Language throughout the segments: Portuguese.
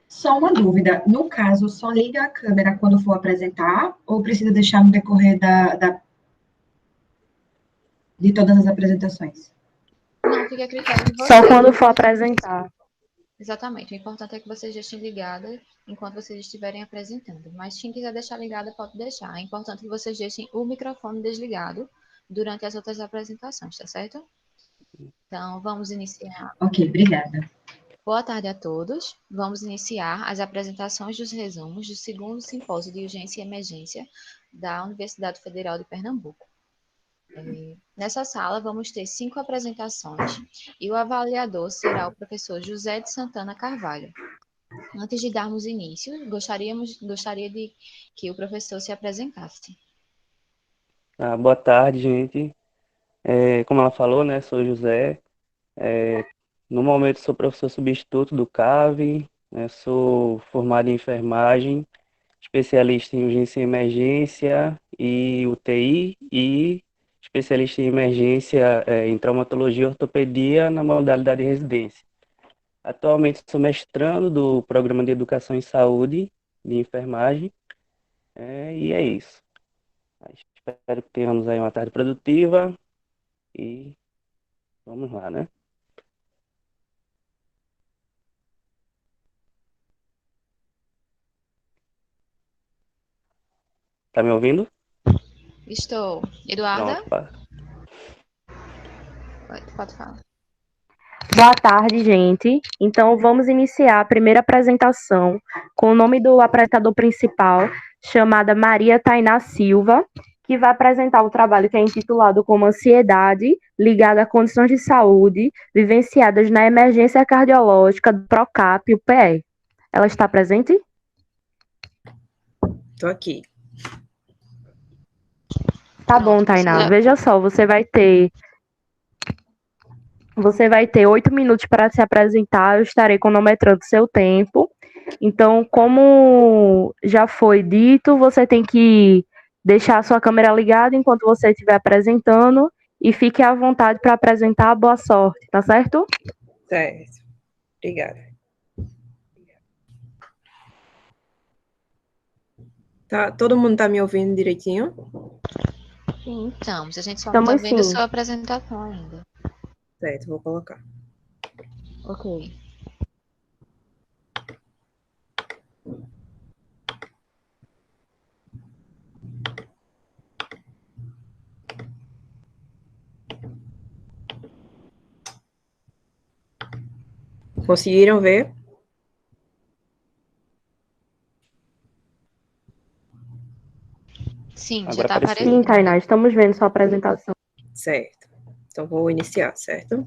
Só uma dúvida, no caso, só liga a câmera quando for apresentar ou precisa deixar no decorrer de todas as apresentações? Não, fica a critério de Só vocês. quando for apresentar. Exatamente. O importante é que vocês deixem ligada enquanto vocês estiverem apresentando. Mas quem quiser deixar ligada, pode deixar. É importante que vocês deixem o microfone desligado durante as outras apresentações, tá certo? Então, vamos iniciar. Ok, obrigada. Boa tarde a todos. Vamos iniciar as apresentações dos resumos do segundo simpósio de urgência e emergência da Universidade Federal de Pernambuco. Nessa sala, vamos ter 5 apresentações e o avaliador será o professor José de Santana Carvalho. Antes de darmos início, gostaria de que o professor se apresentasse. Boa tarde, gente. Como ela falou, né, sou José. No momento sou professor substituto do CAV, né, sou formado em enfermagem, especialista em urgência e emergência e UTI e especialista em emergência em traumatologia e ortopedia na modalidade de residência. Atualmente sou mestrando do Programa de Educação em Saúde de Enfermagem, e é isso. Espero que tenhamos aí uma tarde produtiva e vamos lá, né? Tá me ouvindo? Estou. Eduarda? Pronto. Pode falar. Boa tarde, gente. Então, vamos iniciar a primeira apresentação com o nome do apresentador principal, chamada Maria Tainá Silva, que vai apresentar o trabalho que é intitulado como Ansiedade ligada a condições de saúde vivenciadas na emergência cardiológica do PROCAP, UPE. Ela está presente? Estou aqui. Tá bom, Tainá. Veja só, você vai ter 8 minutos para se apresentar, eu estarei cronometrando seu tempo. Então, como já foi dito, você tem que deixar a sua câmera ligada enquanto você estiver apresentando e fique à vontade para apresentar. Boa sorte, tá certo? Certo. Obrigada. Tá, todo mundo está me ouvindo direitinho? Então, a gente só não está vendo a sua apresentação ainda. Certo, vou colocar. Ok. Conseguiram ver? Sim, Agora já está apareceu. aparecendo. Sim, Tainá, estamos vendo sua apresentação. Certo. Então, vou iniciar, certo?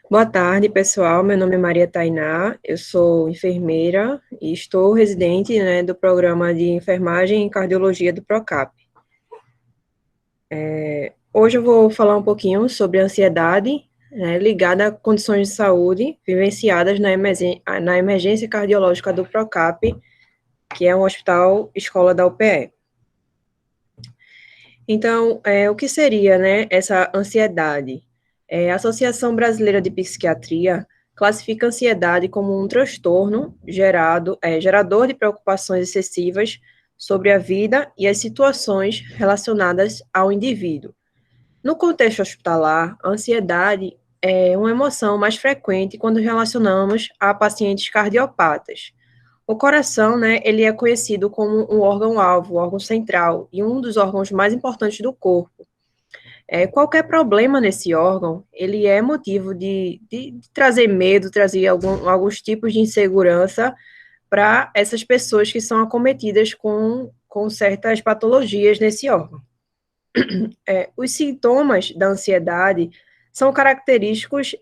Boa tarde, pessoal. Meu nome é Maria Tainá, eu sou enfermeira e estou residente, né, do programa de enfermagem e cardiologia do PROCAP. Hoje eu vou falar um pouquinho sobre a ansiedade, né, ligada a condições de saúde vivenciadas na emergência cardiológica do PROCAP, que é um hospital escola da UPE. Então, o que seria, né, essa ansiedade? A Associação Brasileira de Psiquiatria classifica a ansiedade como um transtorno gerador de preocupações excessivas sobre a vida e as situações relacionadas ao indivíduo. No contexto hospitalar, a ansiedade é uma emoção mais frequente quando relacionamos a pacientes cardiopatas. O coração, né, ele é conhecido como um órgão-alvo, um órgão central, e um dos órgãos mais importantes do corpo. Qualquer problema nesse órgão, ele é motivo de trazer medo, trazer alguns tipos de insegurança para essas pessoas que são acometidas com certas patologias nesse órgão. Os sintomas da ansiedade são característicos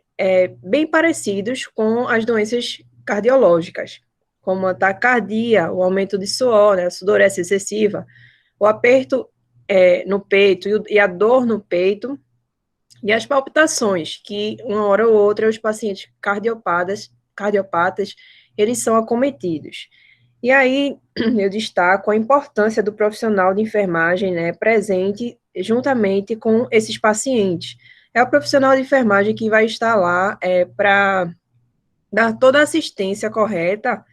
bem parecidos com as doenças cardiológicas, como a taquicardia, o aumento de suor, né, a sudorese excessiva, o aperto no peito e a dor no peito, e as palpitações, que uma hora ou outra os pacientes cardiopatas, eles são acometidos. E aí eu destaco a importância do profissional de enfermagem, né, presente juntamente com esses pacientes. É o profissional de enfermagem que vai estar lá para dar toda a assistência correta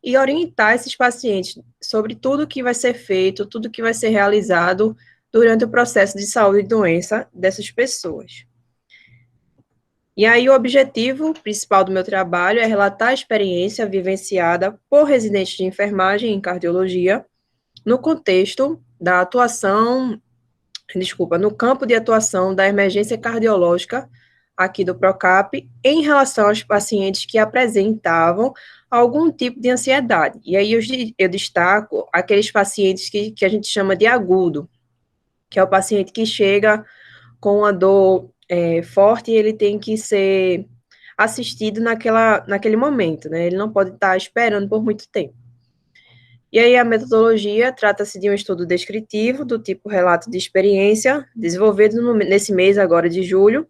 e orientar esses pacientes sobre tudo que vai ser feito, tudo que vai ser realizado durante o processo de saúde e doença dessas pessoas. E aí, o objetivo principal do meu trabalho é relatar a experiência vivenciada por residentes de enfermagem em cardiologia no contexto da atuação, no campo de atuação da emergência cardiológica aqui do PROCAP em relação aos pacientes que apresentavam algum tipo de ansiedade. E aí eu destaco aqueles pacientes que a gente chama de agudo, que é o paciente que chega com uma dor forte e ele tem que ser assistido naquele momento, né? Ele não pode estar esperando por muito tempo. E aí a metodologia trata-se de um estudo descritivo do tipo relato de experiência, desenvolvido nesse mês agora de julho,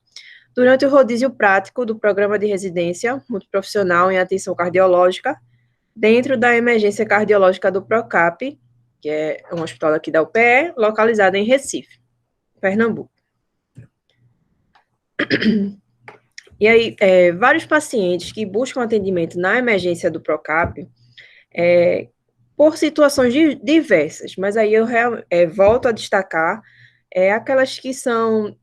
durante o rodízio prático do programa de residência multiprofissional em atenção cardiológica, dentro da emergência cardiológica do PROCAP, que é um hospital aqui da UPE, localizado em Recife, Pernambuco. E aí, vários pacientes que buscam atendimento na emergência do PROCAP, por situações diversas, mas aí eu volto a destacar aquelas que são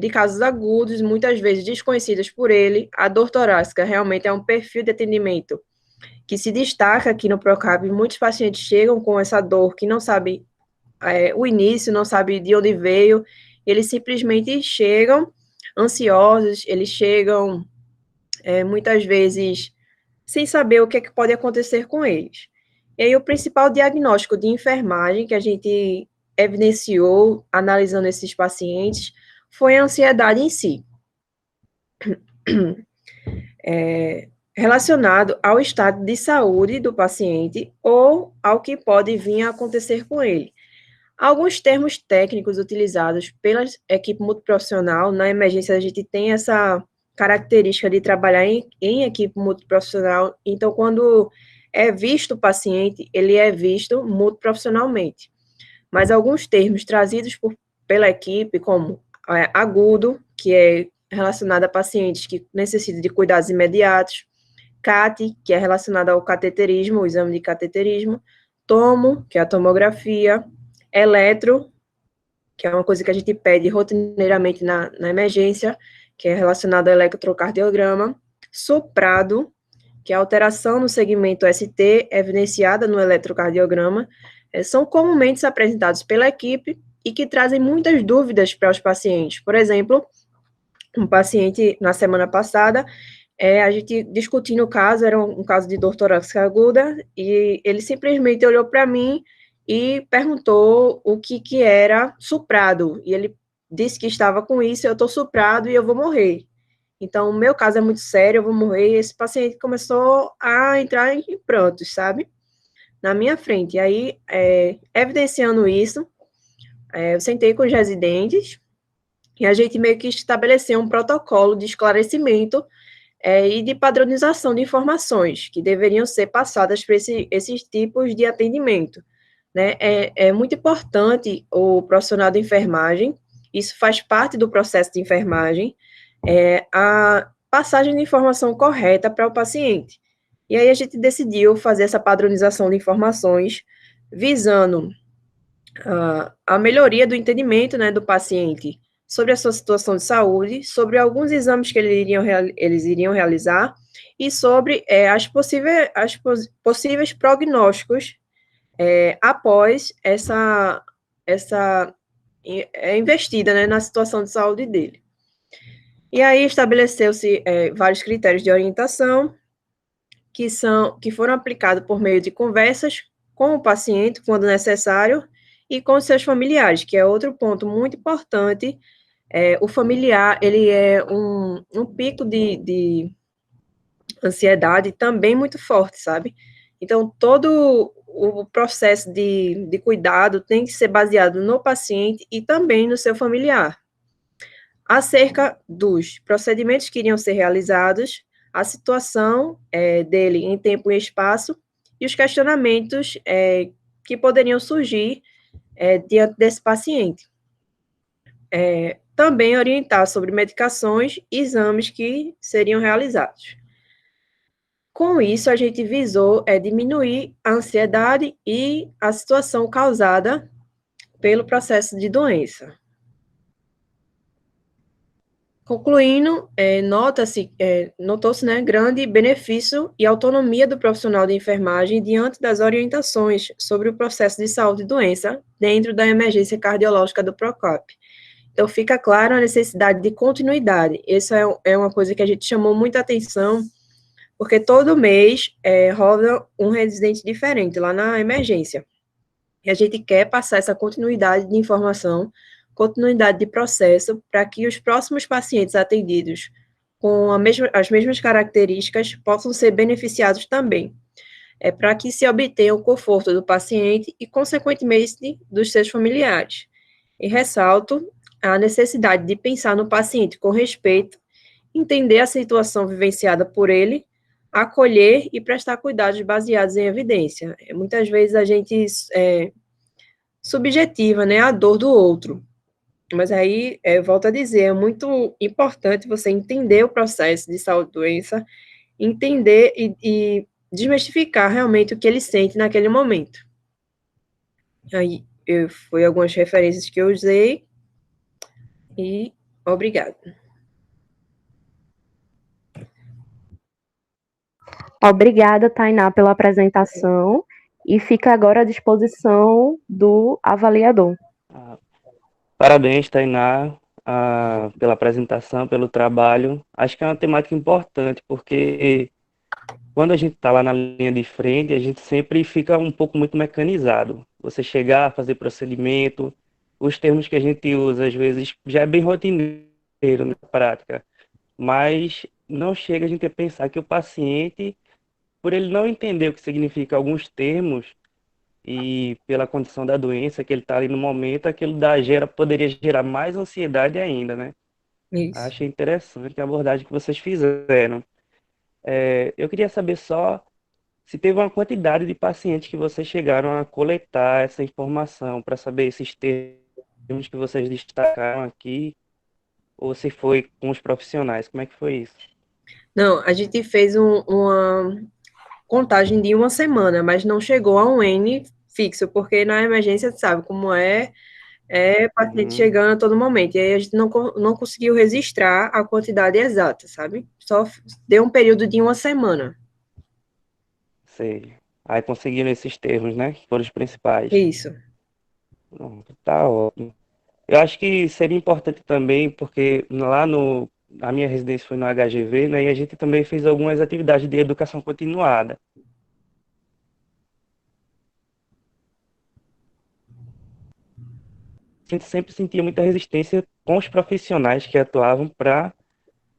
de casos agudos, muitas vezes desconhecidas por ele. A dor torácica realmente é um perfil de atendimento que se destaca aqui no PROCAP. Muitos pacientes chegam com essa dor que não sabe o início, não sabe de onde veio, eles simplesmente chegam ansiosos, eles chegam muitas vezes sem saber o que é que pode acontecer com eles. E aí o principal diagnóstico de enfermagem que a gente evidenciou analisando esses pacientes foi a ansiedade em si, relacionado ao estado de saúde do paciente ou ao que pode vir a acontecer com ele. Alguns termos técnicos utilizados pela equipe multiprofissional, na emergência a gente tem essa característica de trabalhar em equipe multiprofissional, então quando é visto o paciente, ele é visto multiprofissionalmente. Mas alguns termos trazidos pela equipe, como agudo, que é relacionado a pacientes que necessitam de cuidados imediatos, CAT, que é relacionado ao cateterismo, o exame de cateterismo, tomo, que é a tomografia, eletro, que é uma coisa que a gente pede rotineiramente na emergência, que é relacionado ao eletrocardiograma, soprado, que é a alteração no segmento ST evidenciada no eletrocardiograma, são comumente apresentados pela equipe e que trazem muitas dúvidas para os pacientes. Por exemplo, um paciente, na semana passada, a gente discutindo o caso, era um caso de dor torácica aguda, e ele simplesmente olhou para mim e perguntou o que era soprado, e ele disse que estava com isso, eu estou soprado e eu vou morrer. Então, o meu caso é muito sério, eu vou morrer, e esse paciente começou a entrar em prantos, sabe? Na minha frente. E aí, evidenciando isso, eu sentei com os residentes e a gente meio que estabeleceu um protocolo de esclarecimento e de padronização de informações que deveriam ser passadas para esses tipos de atendimento. Né? É muito importante o profissional de enfermagem, isso faz parte do processo de enfermagem, a passagem de informação correta para o paciente. E aí a gente decidiu fazer essa padronização de informações visando a melhoria do entendimento, né, do paciente sobre a sua situação de saúde, sobre alguns exames que eles iriam realizar e sobre possíveis prognósticos após essa investida, né, na situação de saúde dele. E aí estabeleceu-se vários critérios de orientação que foram aplicados por meio de conversas com o paciente, quando necessário, e com seus familiares, que é outro ponto muito importante. O familiar, ele é um pico de ansiedade também muito forte, sabe? Então, todo o processo de cuidado tem que ser baseado no paciente e também no seu familiar. Acerca dos procedimentos que iriam ser realizados, a situação dele em tempo e espaço e os questionamentos que poderiam surgir diante desse paciente. Também orientar sobre medicações e exames que seriam realizados. Com isso, a gente visou diminuir a ansiedade e a situação causada pelo processo de doença. Concluindo, notou-se, né, grande benefício e autonomia do profissional de enfermagem diante das orientações sobre o processo de saúde e doença dentro da emergência cardiológica do PROCOP. Então, fica claro a necessidade de continuidade. Essa é uma coisa que a gente chamou muita atenção, porque todo mês roda um residente diferente lá na emergência. E a gente quer passar essa continuidade de informação, continuidade de processo, para que os próximos pacientes atendidos com as mesmas características possam ser beneficiados também. É para que se obtenha o conforto do paciente e, consequentemente, dos seus familiares. E ressalto a necessidade de pensar no paciente com respeito, entender a situação vivenciada por ele, acolher e prestar cuidados baseados em evidência. Muitas vezes a gente subjetiva, né, a dor do outro. Mas aí, volto a dizer, é muito importante você entender o processo de saúde e doença, entender e desmistificar realmente o que ele sente naquele momento. Aí, foi algumas referências que eu usei, e obrigada. Obrigada, Tainá, pela apresentação, e fica agora à disposição do avaliador. Parabéns, Tainá, pela apresentação, pelo trabalho. Acho que é uma temática importante, porque quando a gente está lá na linha de frente, a gente sempre fica um pouco muito mecanizado. Você chegar, fazer procedimento, os termos que a gente usa, às vezes, já é bem rotineiro na prática, mas não chega a gente a pensar que o paciente, por ele não entender o que significa alguns termos, e pela condição da doença que ele está ali no momento, aquilo poderia gerar mais ansiedade ainda, né? Isso. Achei interessante a abordagem que vocês fizeram. Eu queria saber só se teve uma quantidade de pacientes que vocês chegaram a coletar essa informação para saber esses termos que vocês destacaram aqui, ou se foi com os profissionais. Como é que foi isso? Não, a gente fez uma contagem de uma semana, mas não chegou a um N fixo, porque na emergência, sabe como paciente chegando a todo momento, e aí a gente não conseguiu registrar a quantidade exata, sabe? Só deu um período de uma semana. Sei. Aí conseguiram esses termos, né? Que foram os principais. Isso. Pronto, tá ótimo. Eu acho que seria importante também, porque a minha residência foi no HGV, né? E a gente também fez algumas atividades de educação continuada. A gente sempre sentia muita resistência com os profissionais que atuavam para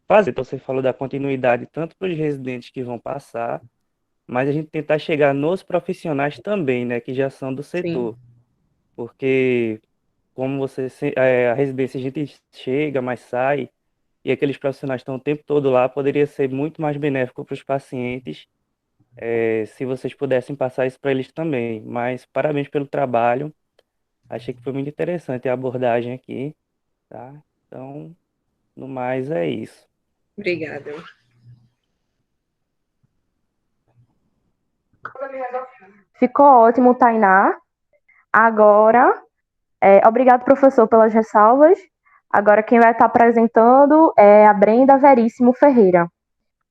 fazer. Então, você falou da continuidade tanto para os residentes que vão passar, mas a gente tentar chegar nos profissionais também, né? Que já são do setor. Sim. Porque, como a residência a gente chega, mas sai, e aqueles profissionais estão o tempo todo lá, poderia ser muito mais benéfico para os pacientes, se vocês pudessem passar isso para eles também. Mas parabéns pelo trabalho. Achei que foi muito interessante a abordagem aqui, tá? Então, no mais é isso. Obrigada. Ficou ótimo, Tainá. Agora, obrigado, professor, pelas ressalvas. Agora, quem vai estar apresentando é a Brenda Veríssimo Ferreira,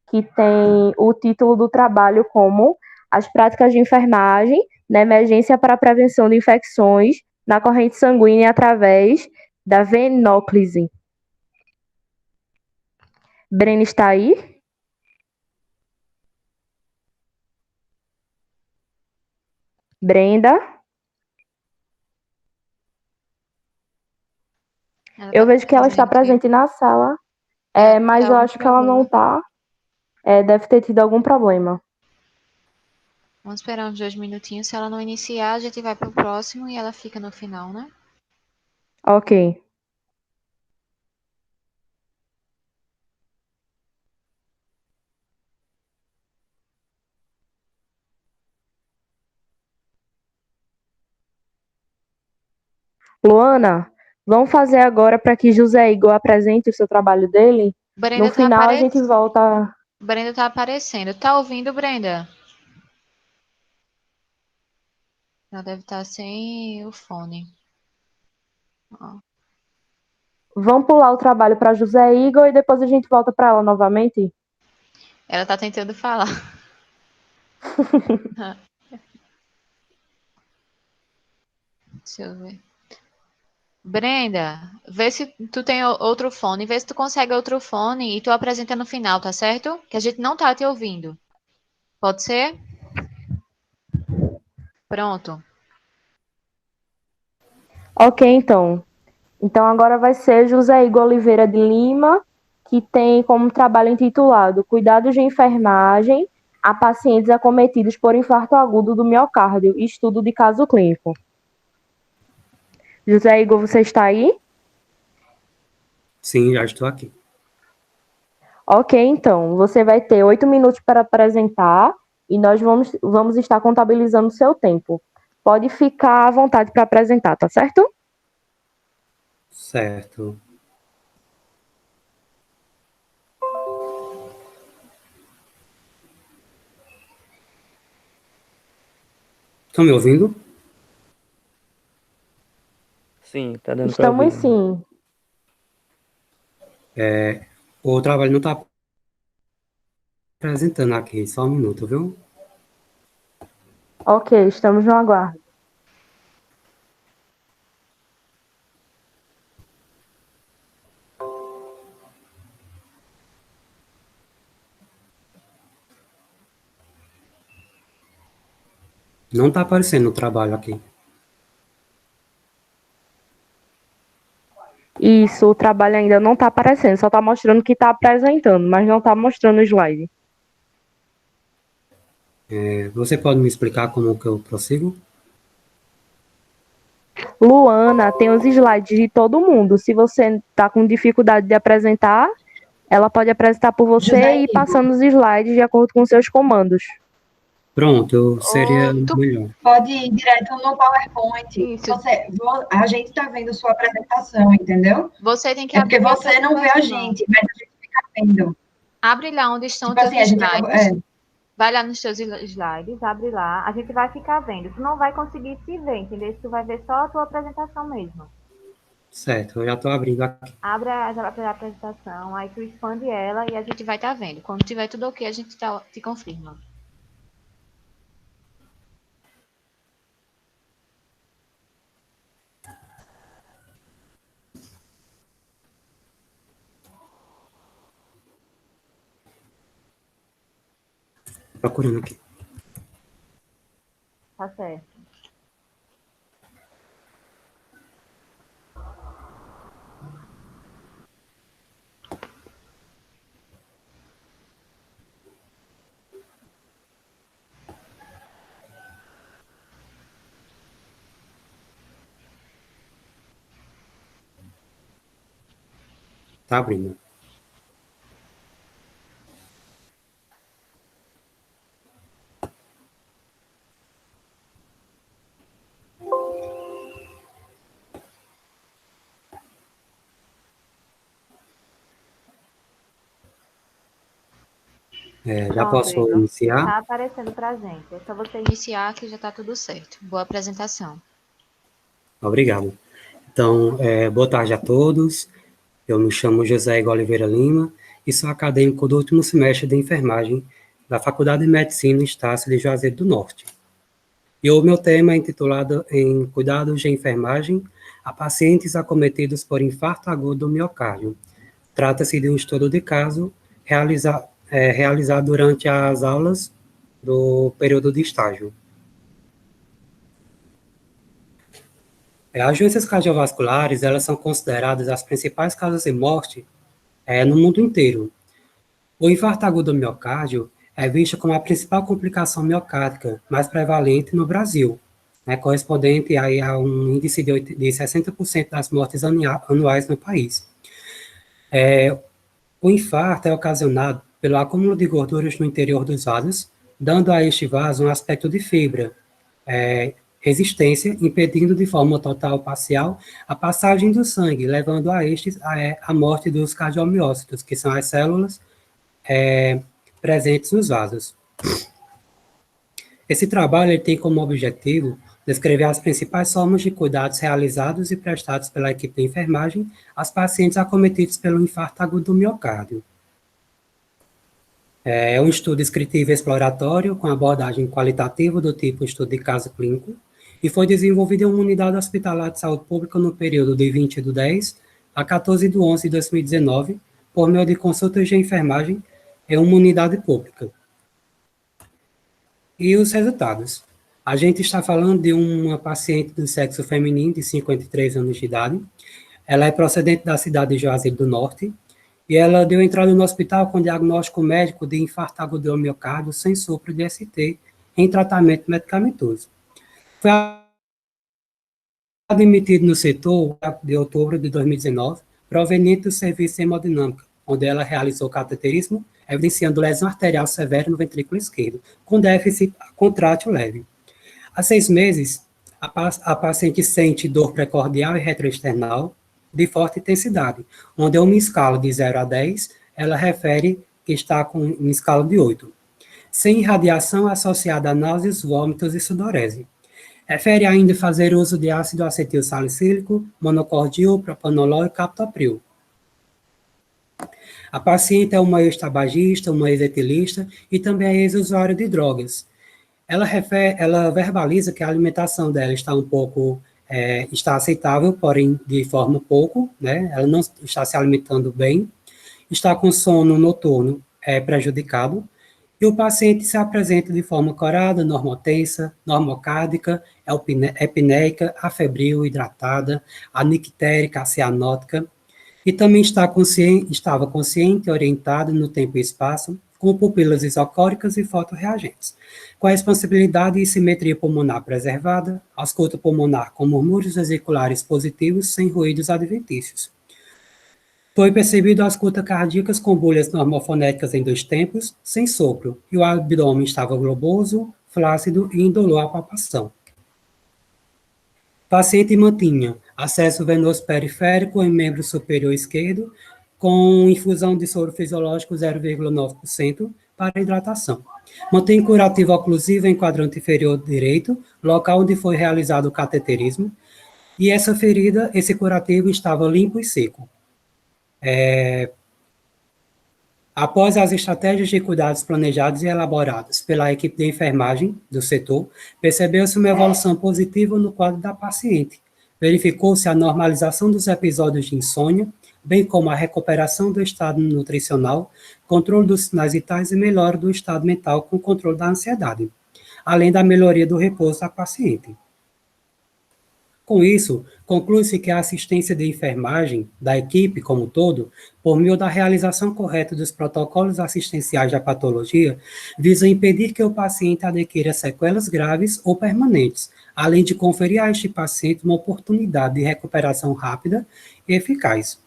que tem o título do trabalho como As práticas de enfermagem na emergência para a prevenção de infecções na corrente sanguínea através da venóclise. Brenda está aí? Brenda? Eu vejo que ela está presente na sala, mas eu acho que ela não está. Deve ter tido algum problema. Vamos esperar uns 2 minutinhos. Se ela não iniciar, a gente vai para o próximo e ela fica no final, né? Ok. Luana, vamos fazer agora para que José Igor apresente o seu trabalho dele? Brenda No final a gente volta. Brenda tá aparecendo. Tá ouvindo, Brenda? Ela deve estar sem o fone. Ó. Vamos pular o trabalho para José Igor e depois a gente volta para ela novamente? Ela tá tentando falar. Deixa eu ver. Brenda, vê se tu tem outro fone, vê se tu consegue outro fone e tu apresenta no final, tá certo? Que a gente não tá te ouvindo. Pode ser? Pronto. Ok, então. Então agora vai ser José Igor Oliveira de Lima, que tem como trabalho intitulado Cuidados de enfermagem a pacientes acometidos por infarto agudo do miocárdio, estudo de caso clínico. José Igor, você está aí? Sim, já estou aqui. Ok, então, você vai ter 8 minutos para apresentar e nós vamos estar contabilizando o seu tempo. Pode ficar à vontade para apresentar, tá certo? Certo. Estão me ouvindo? Sim, tá dando para Estamos ouvir. sim. O trabalho não está apresentando aqui, só um minuto, viu? Ok, estamos no aguardo. Não está aparecendo o trabalho aqui. Isso, o trabalho ainda não está aparecendo, só está mostrando que está apresentando, mas não está mostrando o slide. Você pode me explicar como que eu prossigo? Luana tem os slides de todo mundo. Se você está com dificuldade de apresentar, ela pode apresentar por você José e ir Igor, passando os slides de acordo com seus comandos. Pronto, seria Tu melhor. pode ir direto no PowerPoint. isso. A gente está vendo sua apresentação, entendeu? Você tem que É porque abrir a você não vê a apresentação. gente, mas a gente fica vendo. Abre lá onde estão os Tipo teus assim, a gente acaba. slides. Vai lá nos teus slides, abre lá. A gente vai ficar vendo. Tu não vai conseguir se ver, entendeu? Tu vai ver só a tua apresentação mesmo. Certo, eu já estou abrindo aqui. Abre a apresentação, aí tu expande ela e a gente vai estar vendo. Quando tiver tudo ok, a gente te confirma. Procurando aqui. Tá certo. Tá abrindo. Já Pronto, posso Igor. iniciar? Tá aparecendo pra gente. É só você iniciar que já tá tudo certo. Boa apresentação. Obrigado. Então, boa tarde a todos. Eu me chamo José Igor Oliveira Lima e sou acadêmico do último semestre de enfermagem da Faculdade de Medicina Estácio de Juazeiro do Norte. E o meu tema é intitulado em Cuidados de Enfermagem a pacientes acometidos por infarto agudo do miocárdio. Trata-se de um estudo de caso realizado durante as aulas do período de estágio. As doenças cardiovasculares, elas são consideradas as principais causas de morte no mundo inteiro. O infarto agudo do miocárdio é visto como a principal complicação miocárdica mais prevalente no Brasil, correspondente aí a um índice de 60% das mortes anuais no país. O infarto é ocasionado pelo acúmulo de gorduras no interior dos vasos, dando a este vaso um aspecto de fibra, resistência, impedindo de forma total ou parcial a passagem do sangue, levando a estes a morte dos cardiomiócitos, que são as células presentes nos vasos. Esse trabalho ele tem como objetivo descrever as principais formas de cuidados realizados e prestados pela equipe de enfermagem aos pacientes acometidos pelo infarto agudo do miocárdio. É um estudo descritivo e exploratório com abordagem qualitativa do tipo estudo de caso clínico e foi desenvolvido em uma unidade hospitalar de saúde pública no período de 20/10 a 14/11/2019, por meio de consultas de enfermagem em uma unidade pública. E os resultados. A gente está falando de uma paciente do sexo feminino de 53 anos de idade. Ela é procedente da cidade de Juazeiro do Norte e ela deu entrada no hospital com diagnóstico médico de infarto agudo do miocárdio sem sopro de ST em tratamento medicamentoso. Foi admitido no setor de outubro de 2019, proveniente do serviço de hemodinâmica, onde ela realizou cateterismo, evidenciando lesão arterial severa no ventrículo esquerdo, com déficit contrátil leve. Há 6 meses, a paciente sente dor precordial e retroesternal de forte intensidade, onde em uma escala de 0 a 10, ela refere que está com uma escala de 8, sem irradiação associada a náuseas, vômitos e sudorese. Refere ainda fazer uso de ácido acetil salicílico, monocordil, propanolol e captopril. A paciente é uma ex-tabagista, uma ex-etilista e também é ex-usuária de drogas. Ela verbaliza que a alimentação dela está está aceitável, porém de forma pouco, né? Ela não está se alimentando bem, está com sono noturno prejudicado, e o paciente se apresenta de forma corada, normotensa, normocárdica, epinéica, afebril, hidratada, anictérica, cianótica, e também estava consciente, orientado no tempo e espaço, com pupilas isocóricas e fotorreagentes, com a expansibilidade e simetria pulmonar preservada, ausculta pulmonar com murmúrios vesiculares positivos sem ruídos adventícios. Foi percebido ausculta cardíacas com bolhas normofonéticas em 2 tempos, sem sopro, e o abdômen estava globoso, flácido e indolor à palpação. O paciente mantinha acesso venoso periférico em membro superior esquerdo, com infusão de soro fisiológico 0,9% para hidratação. Mantém curativo oclusivo em quadrante inferior direito, local onde foi realizado o cateterismo, e essa ferida, esse curativo estava limpo e seco. Após as estratégias de cuidados planejados e elaboradas pela equipe de enfermagem do setor, percebeu-se uma evolução positiva no quadro da paciente. Verificou-se a normalização dos episódios de insônia, bem como a recuperação do estado nutricional, controle dos sinais vitais e melhora do estado mental com controle da ansiedade, além da melhoria do repouso da paciente. Com isso, conclui-se que a assistência de enfermagem da equipe como um todo, por meio da realização correta dos protocolos assistenciais da patologia, visa impedir que o paciente adquira sequelas graves ou permanentes, além de conferir a este paciente uma oportunidade de recuperação rápida e eficaz.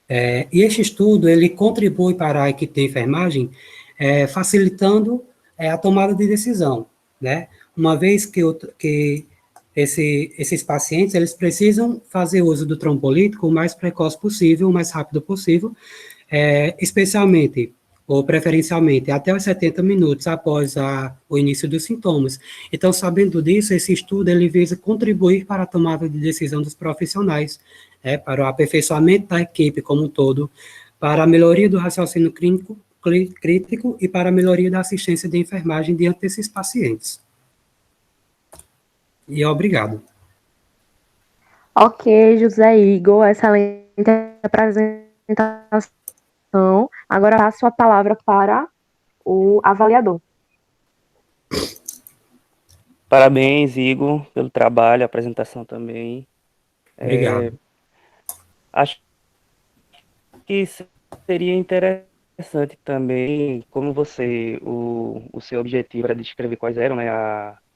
E este estudo, ele contribui para a equipe de enfermagem, facilitando a tomada de decisão, né? Uma vez que esses pacientes, eles precisam fazer uso do trombolítico o mais precoce possível, o mais rápido possível, especialmente, ou preferencialmente, até os 70 minutos após o início dos sintomas. Então, sabendo disso, esse estudo, ele visa contribuir para a tomada de decisão dos profissionais, para o aperfeiçoamento da equipe como um todo, para a melhoria do raciocínio crítico e para a melhoria da assistência de enfermagem diante desses pacientes. E obrigado. Ok, José Igor, excelente apresentação. Agora passo a palavra para o avaliador. Parabéns, Igor, pelo trabalho, a apresentação também. Obrigado. Acho que seria interessante também, como o seu objetivo era descrever quais eram, né,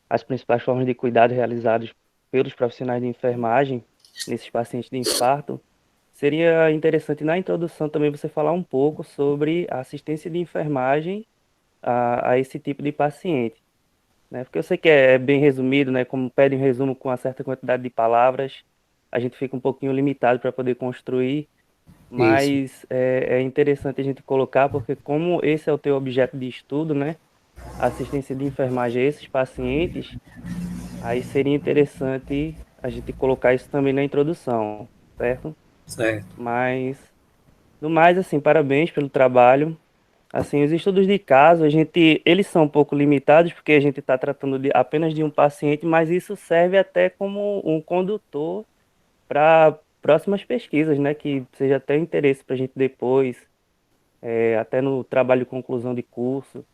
as principais formas de cuidado realizados pelos profissionais de enfermagem nesses pacientes de infarto, seria interessante na introdução também você falar um pouco sobre a assistência de enfermagem a esse tipo de paciente, né? Porque eu sei que é bem resumido, né? Como pede um resumo com uma certa quantidade de palavras, a gente fica um pouquinho limitado para poder construir, mas é interessante a gente colocar, porque como esse é o teu objeto de estudo, né, assistência de enfermagem a esses pacientes, aí seria interessante a gente colocar isso também na introdução, certo? Certo. Mas, no mais, assim, parabéns pelo trabalho. Assim, os estudos de caso, eles são um pouco limitados, porque a gente está tratando apenas de um paciente, mas isso serve até como um condutor para próximas pesquisas, né? Que seja até interesse para a gente depois, até no trabalho de conclusão de curso.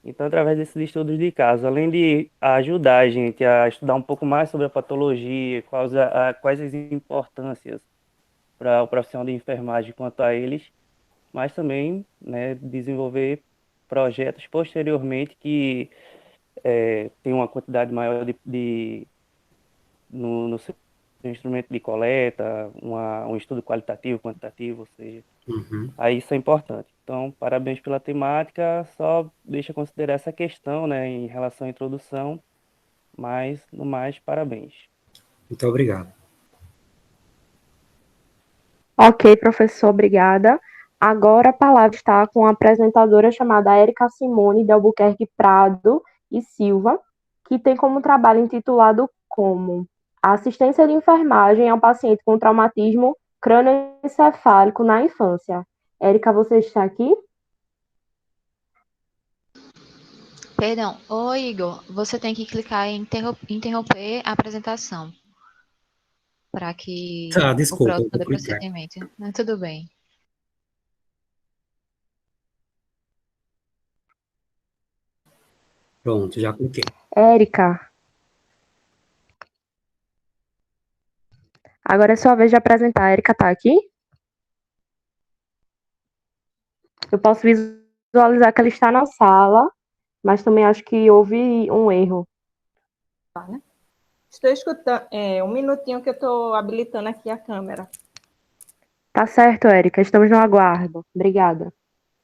Então, através desses estudos de caso, além de ajudar a gente a estudar um pouco mais sobre a patologia, quais as importâncias para o profissional de enfermagem quanto a eles, mas também, né, desenvolver projetos posteriormente que tenham uma quantidade maior no seu instrumento de coleta, um estudo qualitativo, quantitativo, ou seja, Uhum. aí isso é importante. Então, parabéns pela temática, só deixa eu considerar essa questão, né, em relação à introdução, mas, no mais, parabéns. Muito obrigado. Ok, professor, obrigada. Agora a palavra está com a apresentadora chamada Érica Simone de Albuquerque Prado e Silva, que tem como trabalho intitulado como Assistência de Enfermagem ao Paciente com Traumatismo Crânioencefálico na Infância. Érica, você está aqui? Perdão. Ô, Igor, você tem que clicar em interromper a apresentação para que Tá, o desculpa, eu próximo vou dê clicar. prosseguimento. Mas tudo bem. Pronto, já cliquei. Érica, agora é sua vez de apresentar. A Érica está aqui? Eu posso visualizar que ela está na sala, mas também acho que houve um erro. Estou escutando. Um minutinho que eu estou habilitando aqui a câmera. Tá certo, Érica. Estamos no aguardo. Obrigada.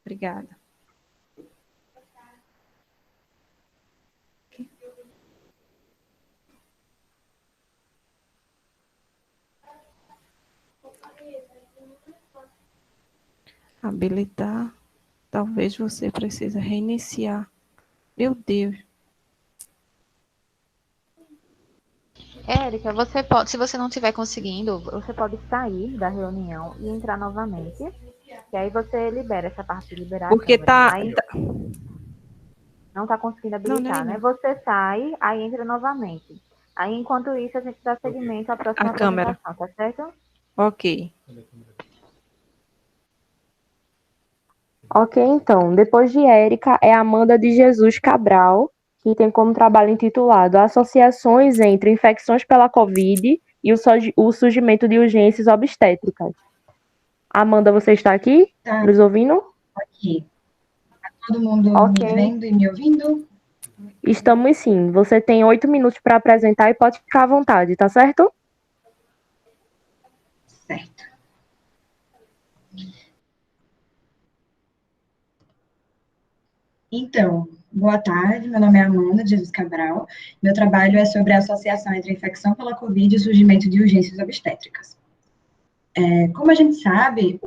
Obrigada. Habilitar. Talvez você precise reiniciar. Meu Deus. Érica, você pode, se você não estiver conseguindo, você pode sair da reunião e entrar novamente. E aí você libera essa parte de liberar Porque a câmera. tá. Aí não está conseguindo habilitar, Não. né? Você sai, aí entra novamente. Aí, enquanto isso, a gente dá seguimento à próxima A câmera. apresentação, tá certo? Ok. Ok, então. Depois de Érica, é Amanda de Jesus Cabral, que tem como trabalho intitulado Associações entre infecções pela Covid e o surgimento de urgências obstétricas. Amanda, você está aqui? Tá Nos ouvindo? aqui. Tá todo mundo Ok. me vendo e me ouvindo? Estamos sim. Você tem 8 minutos para apresentar e pode ficar à vontade, tá certo? Certo. Então, boa tarde, meu nome é Amanda de Jesus Cabral. Meu trabalho é sobre a associação entre a infecção pela Covid e o surgimento de urgências obstétricas. Como a gente sabe,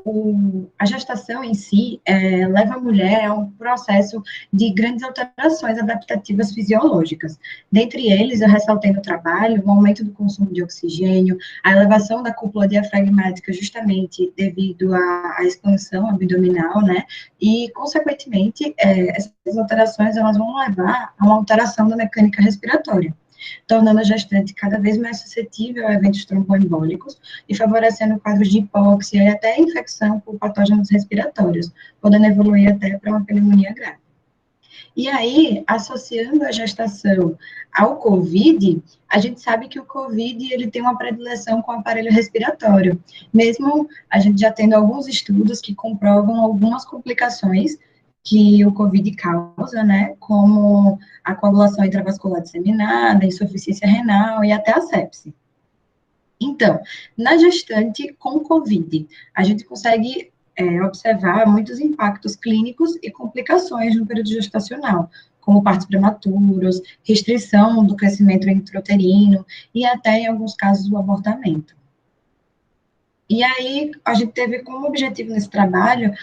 a gestação em si leva a mulher a um processo de grandes alterações adaptativas fisiológicas. Dentre eles, eu ressaltei no trabalho o aumento do consumo de oxigênio, a elevação da cúpula diafragmática justamente devido à expansão abdominal, né? E, consequentemente, essas alterações elas vão levar a uma alteração da mecânica respiratória, tornando a gestante cada vez mais suscetível a eventos tromboembólicos e favorecendo quadros de hipóxia e até infecção por patógenos respiratórios, podendo evoluir até para uma pneumonia grave. E aí, associando a gestação ao COVID, a gente sabe que o COVID ele tem uma predileção com o aparelho respiratório, mesmo a gente já tendo alguns estudos que comprovam algumas complicações que o COVID causa, né, como a coagulação intravascular disseminada, insuficiência renal e até a sepse. Então, na gestante com COVID, a gente consegue observar muitos impactos clínicos e complicações no período gestacional, como partos prematuros, restrição do crescimento intrauterino e até, em alguns casos, o abortamento. E aí, a gente teve como objetivo nesse trabalho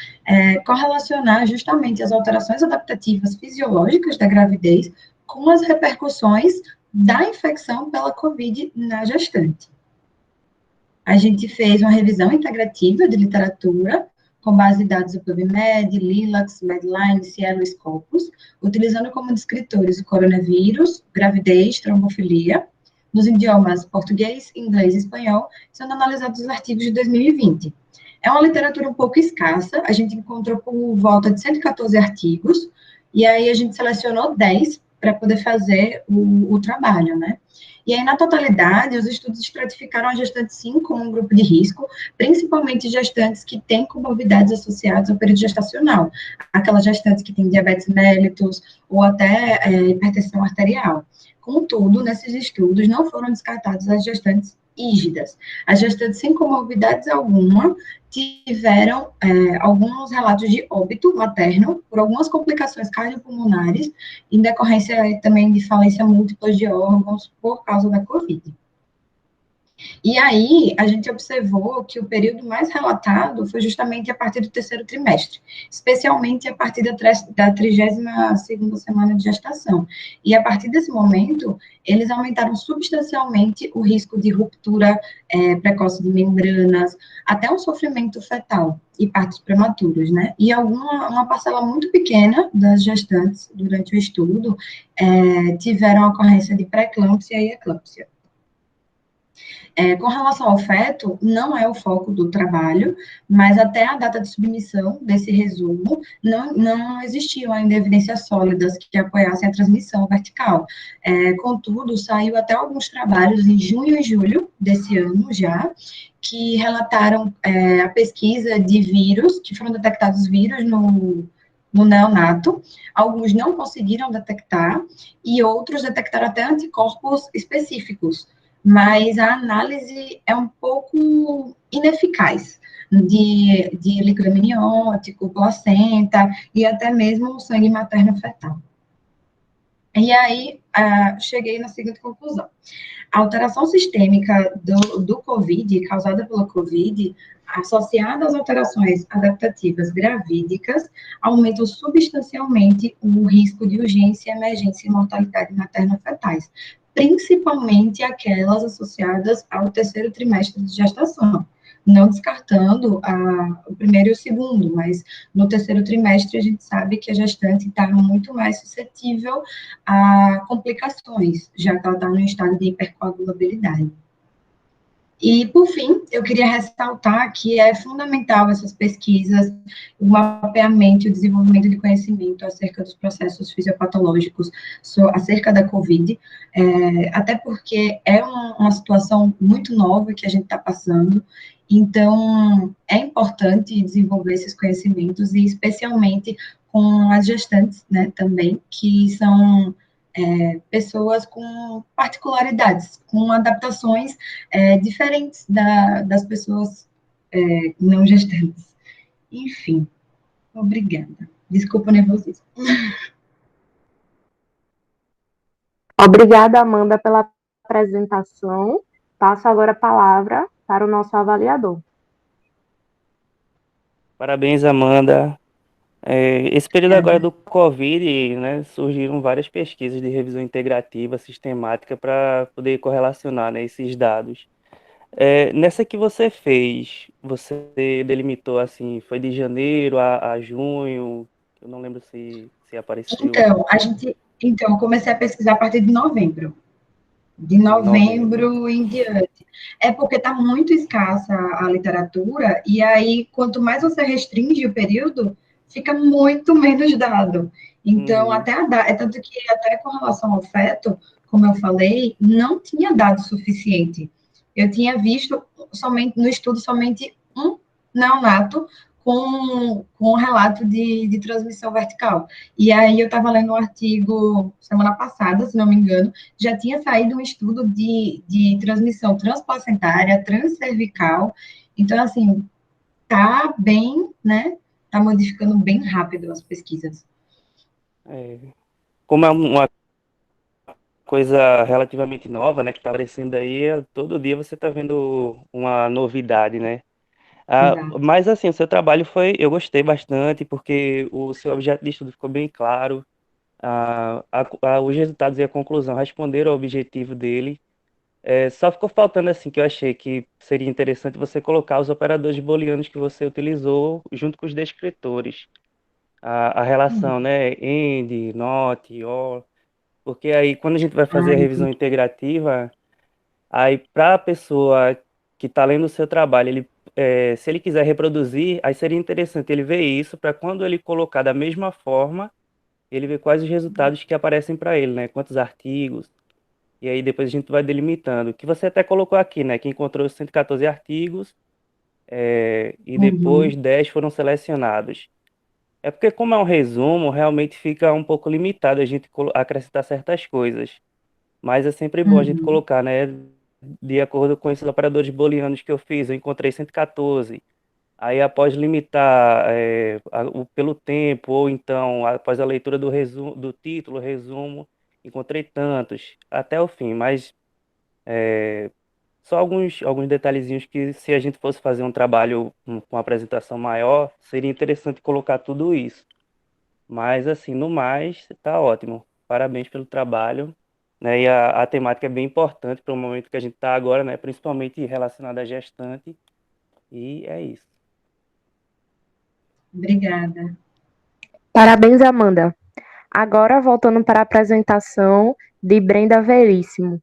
correlacionar justamente as alterações adaptativas fisiológicas da gravidez com as repercussões da infecção pela COVID na gestante. A gente fez uma revisão integrativa de literatura, com base em dados do PubMed, Lilacs, Medline, Cielo e Scopus, utilizando como descritores o coronavírus, gravidez, trombofilia, nos idiomas português, inglês e espanhol, sendo analisados os artigos de 2020. É uma literatura um pouco escassa, a gente encontrou por volta de 114 artigos, e aí a gente selecionou 10 para poder fazer o trabalho, né? E aí, na totalidade, os estudos estratificaram as gestantes, sim, como um grupo de risco, principalmente gestantes que têm comorbidades associadas ao período gestacional, aquelas gestantes que têm diabetes mellitus ou até hipertensão arterial. Contudo, nesses estudos não foram descartadas as gestantes ígidas. As gestantes sem comorbidades alguma tiveram alguns relatos de óbito materno por algumas complicações cardiopulmonares, em decorrência também de falência múltipla de órgãos por causa da COVID. E aí, a gente observou que o período mais relatado foi justamente a partir do terceiro trimestre, especialmente a partir da 32ª semana de gestação. E a partir desse momento, eles aumentaram substancialmente o risco de ruptura precoce de membranas, até um sofrimento fetal e partos prematuros, né? E uma parcela muito pequena das gestantes, durante o estudo, tiveram a ocorrência de pré-eclâmpsia e eclâmpsia. Com relação ao feto, não é o foco do trabalho, mas até a data de submissão desse resumo, não existiam ainda evidências sólidas que apoiassem a transmissão vertical. Contudo, saiu até alguns trabalhos em junho e julho desse ano já, que relataram a pesquisa de vírus, que foram detectados vírus no neonato, alguns não conseguiram detectar, e outros detectaram até anticorpos específicos, mas a análise é um pouco ineficaz de líquido amniótico, placenta e até mesmo sangue materno fetal. E aí, cheguei na seguinte conclusão. A alteração sistêmica do COVID, causada pela COVID, associada às alterações adaptativas gravídicas, aumentam substancialmente o risco de urgência, emergência e mortalidade materno-fetais, principalmente aquelas associadas ao terceiro trimestre de gestação, não descartando o primeiro e o segundo, mas no terceiro trimestre a gente sabe que a gestante está muito mais suscetível a complicações, já que ela está no estado de hipercoagulabilidade. E, por fim, eu queria ressaltar que é fundamental essas pesquisas, o mapeamento e o desenvolvimento de conhecimento acerca dos processos fisiopatológicos acerca da COVID, até porque é uma situação muito nova que a gente está passando, então é importante desenvolver esses conhecimentos, e especialmente com as gestantes, né, também, que são pessoas com particularidades, com adaptações diferentes das pessoas não gestantes. Enfim, obrigada. Desculpa o nervosismo. Obrigada, Amanda, pela apresentação. Passo agora a palavra para o nosso avaliador. Parabéns, Amanda. Esse período Obrigada. agora do Covid, né, surgiram várias pesquisas de revisão integrativa, sistemática, para poder correlacionar, né, esses dados. Nessa que você fez, você delimitou assim, foi de janeiro a junho, eu não lembro se apareceu Então, eu comecei a pesquisar a partir de novembro. De em novembro. novembro em diante. É porque está muito escassa a literatura, e aí, quanto mais você restringe o período, fica muito menos dado. Então, Uhum. tanto que até com relação ao feto, como eu falei, não tinha dado suficiente. Eu tinha visto somente no estudo somente um neonato com um relato de transmissão vertical. E aí eu estava lendo um artigo semana passada, se não me engano, já tinha saído um estudo de transmissão transplacentária, transcervical. Então, assim, tá bem, né? Tá modificando bem rápido as pesquisas. Como é uma coisa relativamente nova, né, que está aparecendo aí, todo dia você está vendo uma novidade, né? Exato. Mas assim, o seu trabalho eu gostei bastante, porque o seu objeto de estudo ficou bem claro, os resultados e a conclusão responderam ao objetivo dele. Só ficou faltando assim que eu achei que seria interessante você colocar os operadores booleanos que você utilizou junto com os descritores. A relação, Hum. né? AND, NOT, OR, porque aí quando a gente vai fazer Ah, a revisão integrativa, aí para a pessoa que está lendo o seu trabalho, se ele quiser reproduzir, aí seria interessante ele ver isso para quando ele colocar da mesma forma, ele ver quais os resultados que aparecem para ele, né? Quantos artigos. E aí depois a gente vai delimitando. Que você até colocou aqui, né? Que encontrou 114 artigos, e depois uhum, 10 foram selecionados. É porque como é um resumo, realmente fica um pouco limitado a gente acrescentar certas coisas. Mas é sempre bom a gente uhum. colocar, né? De acordo com esses operadores booleanos que eu fiz, eu encontrei 114. Aí após limitar pelo tempo, ou então após a leitura do resumo, do título, resumo, encontrei tantos, até o fim. Mas só alguns detalhezinhos que, se a gente fosse fazer um trabalho com uma apresentação maior, seria interessante colocar tudo isso. Mas, assim, no mais, tá ótimo. Parabéns pelo trabalho, né? E a temática é bem importante para o momento que a gente está agora, né? Principalmente relacionada à gestante. E é isso. Obrigada. Parabéns, Amanda. Agora, voltando para a apresentação de Brenda Veríssimo,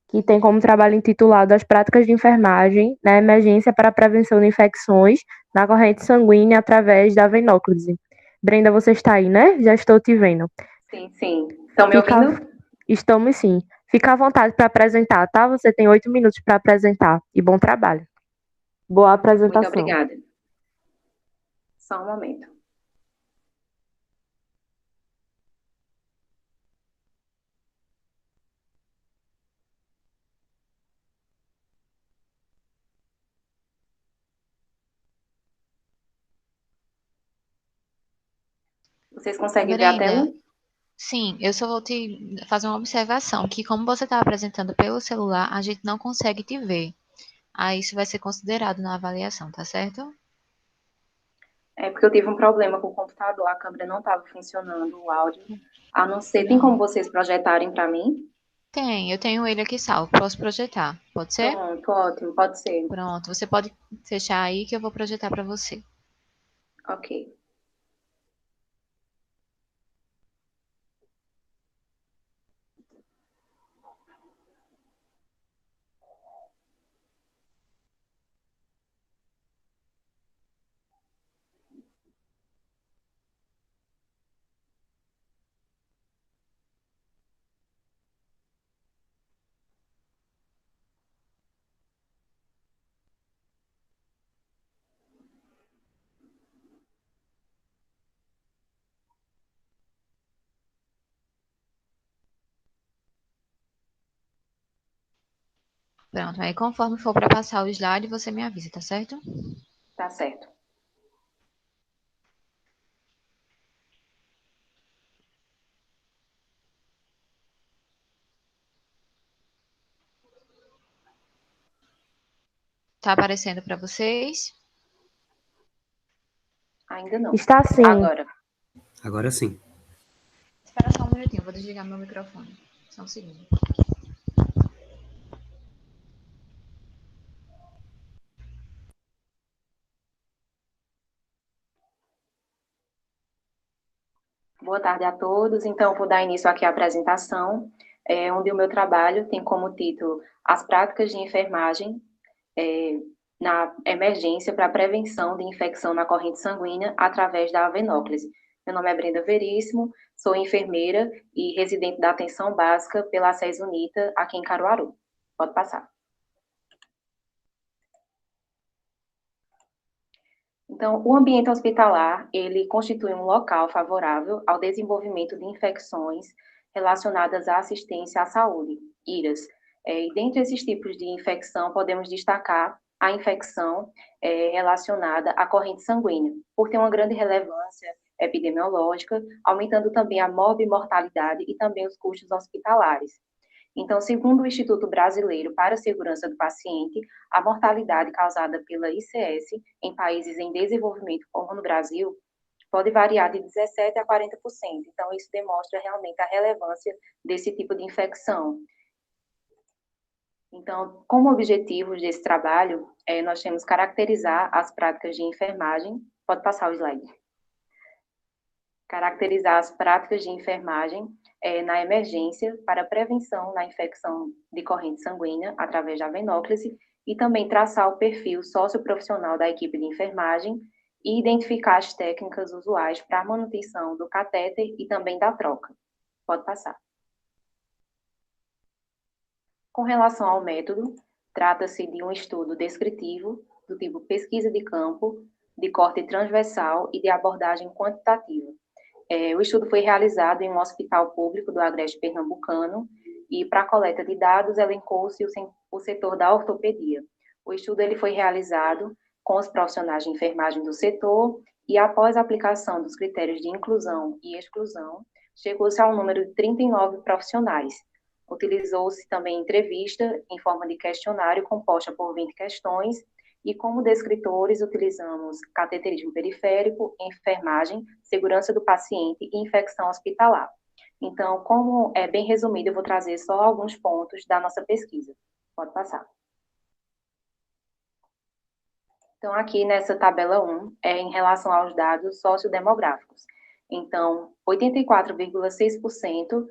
que tem como trabalho intitulado As Práticas de Enfermagem na Emergência para a Prevenção de Infecções na Corrente Sanguínea através da venóclise. Brenda, você está aí, né? Já estou te vendo. Sim, sim. Estão me Fica... ouvindo? Estamos sim. Fica à vontade para apresentar, tá? Você tem 8 minutos para apresentar. E bom trabalho. Boa Muito apresentação. obrigada. Só um momento. Vocês conseguem ver a tela? Brenda, sim, eu só vou te fazer uma observação, que como você está apresentando pelo celular, a gente não consegue te ver. Aí isso vai ser considerado na avaliação, tá certo? É porque eu tive um problema com o computador, a câmera não estava funcionando, o áudio. A não ser, tem como Pronto. vocês projetarem para mim? Tem, eu tenho ele aqui salvo, posso projetar. Pode ser? Pronto, ótimo, pode ser. Pronto, você pode fechar aí que eu vou projetar para você. Ok. Pronto, aí conforme for para passar o slide, você me avisa, tá certo? Tá certo. Tá aparecendo para vocês? Ainda não. Está sim. Agora. Agora sim. Espera só um minutinho, vou desligar meu microfone. Só um segundo. Boa tarde a todos. Então, vou dar início aqui à apresentação, onde o meu trabalho tem como título As Práticas de Enfermagem na Emergência para a Prevenção de Infecção na Corrente Sanguínea através da venóclise. Meu nome é Brenda Veríssimo, sou enfermeira e residente da Atenção Básica pela SES UNITA, aqui em Caruaru. Pode passar. Então, o ambiente hospitalar, ele constitui um local favorável ao desenvolvimento de infecções relacionadas à assistência à saúde, IRAS. E dentre esses tipos de infecção, podemos destacar a infecção relacionada à corrente sanguínea, por ter uma grande relevância epidemiológica, aumentando também a morbimortalidade e também os custos hospitalares. Então, segundo o Instituto Brasileiro para a Segurança do Paciente, a mortalidade causada pela ICS em países em desenvolvimento, como no Brasil, pode variar de 17% a 40%. Então, isso demonstra realmente a relevância desse tipo de infecção. Então, como objetivos desse trabalho, nós temos caracterizar as práticas de enfermagem. Pode passar o slide. Caracterizar as práticas de enfermagem na emergência para prevenção na infecção de corrente sanguínea através da venóclise e também traçar o perfil socioprofissional da equipe de enfermagem e identificar as técnicas usuais para a manutenção do catéter e também da troca. Pode passar. Com relação ao método, trata-se de um estudo descritivo do tipo pesquisa de campo, de corte transversal e de abordagem quantitativa. O estudo foi realizado em um hospital público do Agreste Pernambucano e, para a coleta de dados, elencou-se o setor da ortopedia. O estudo ele foi realizado com os profissionais de enfermagem do setor e, após a aplicação dos critérios de inclusão e exclusão, chegou-se ao número de 39 profissionais. Utilizou-se também entrevista em forma de questionário composta por 20 questões e, como descritores, utilizamos cateterismo periférico, enfermagem, segurança do paciente e infecção hospitalar. Então, como é bem resumido, eu vou trazer só alguns pontos da nossa pesquisa. Pode passar. Então, aqui nessa tabela 1, em relação aos dados sociodemográficos. Então, 84,6%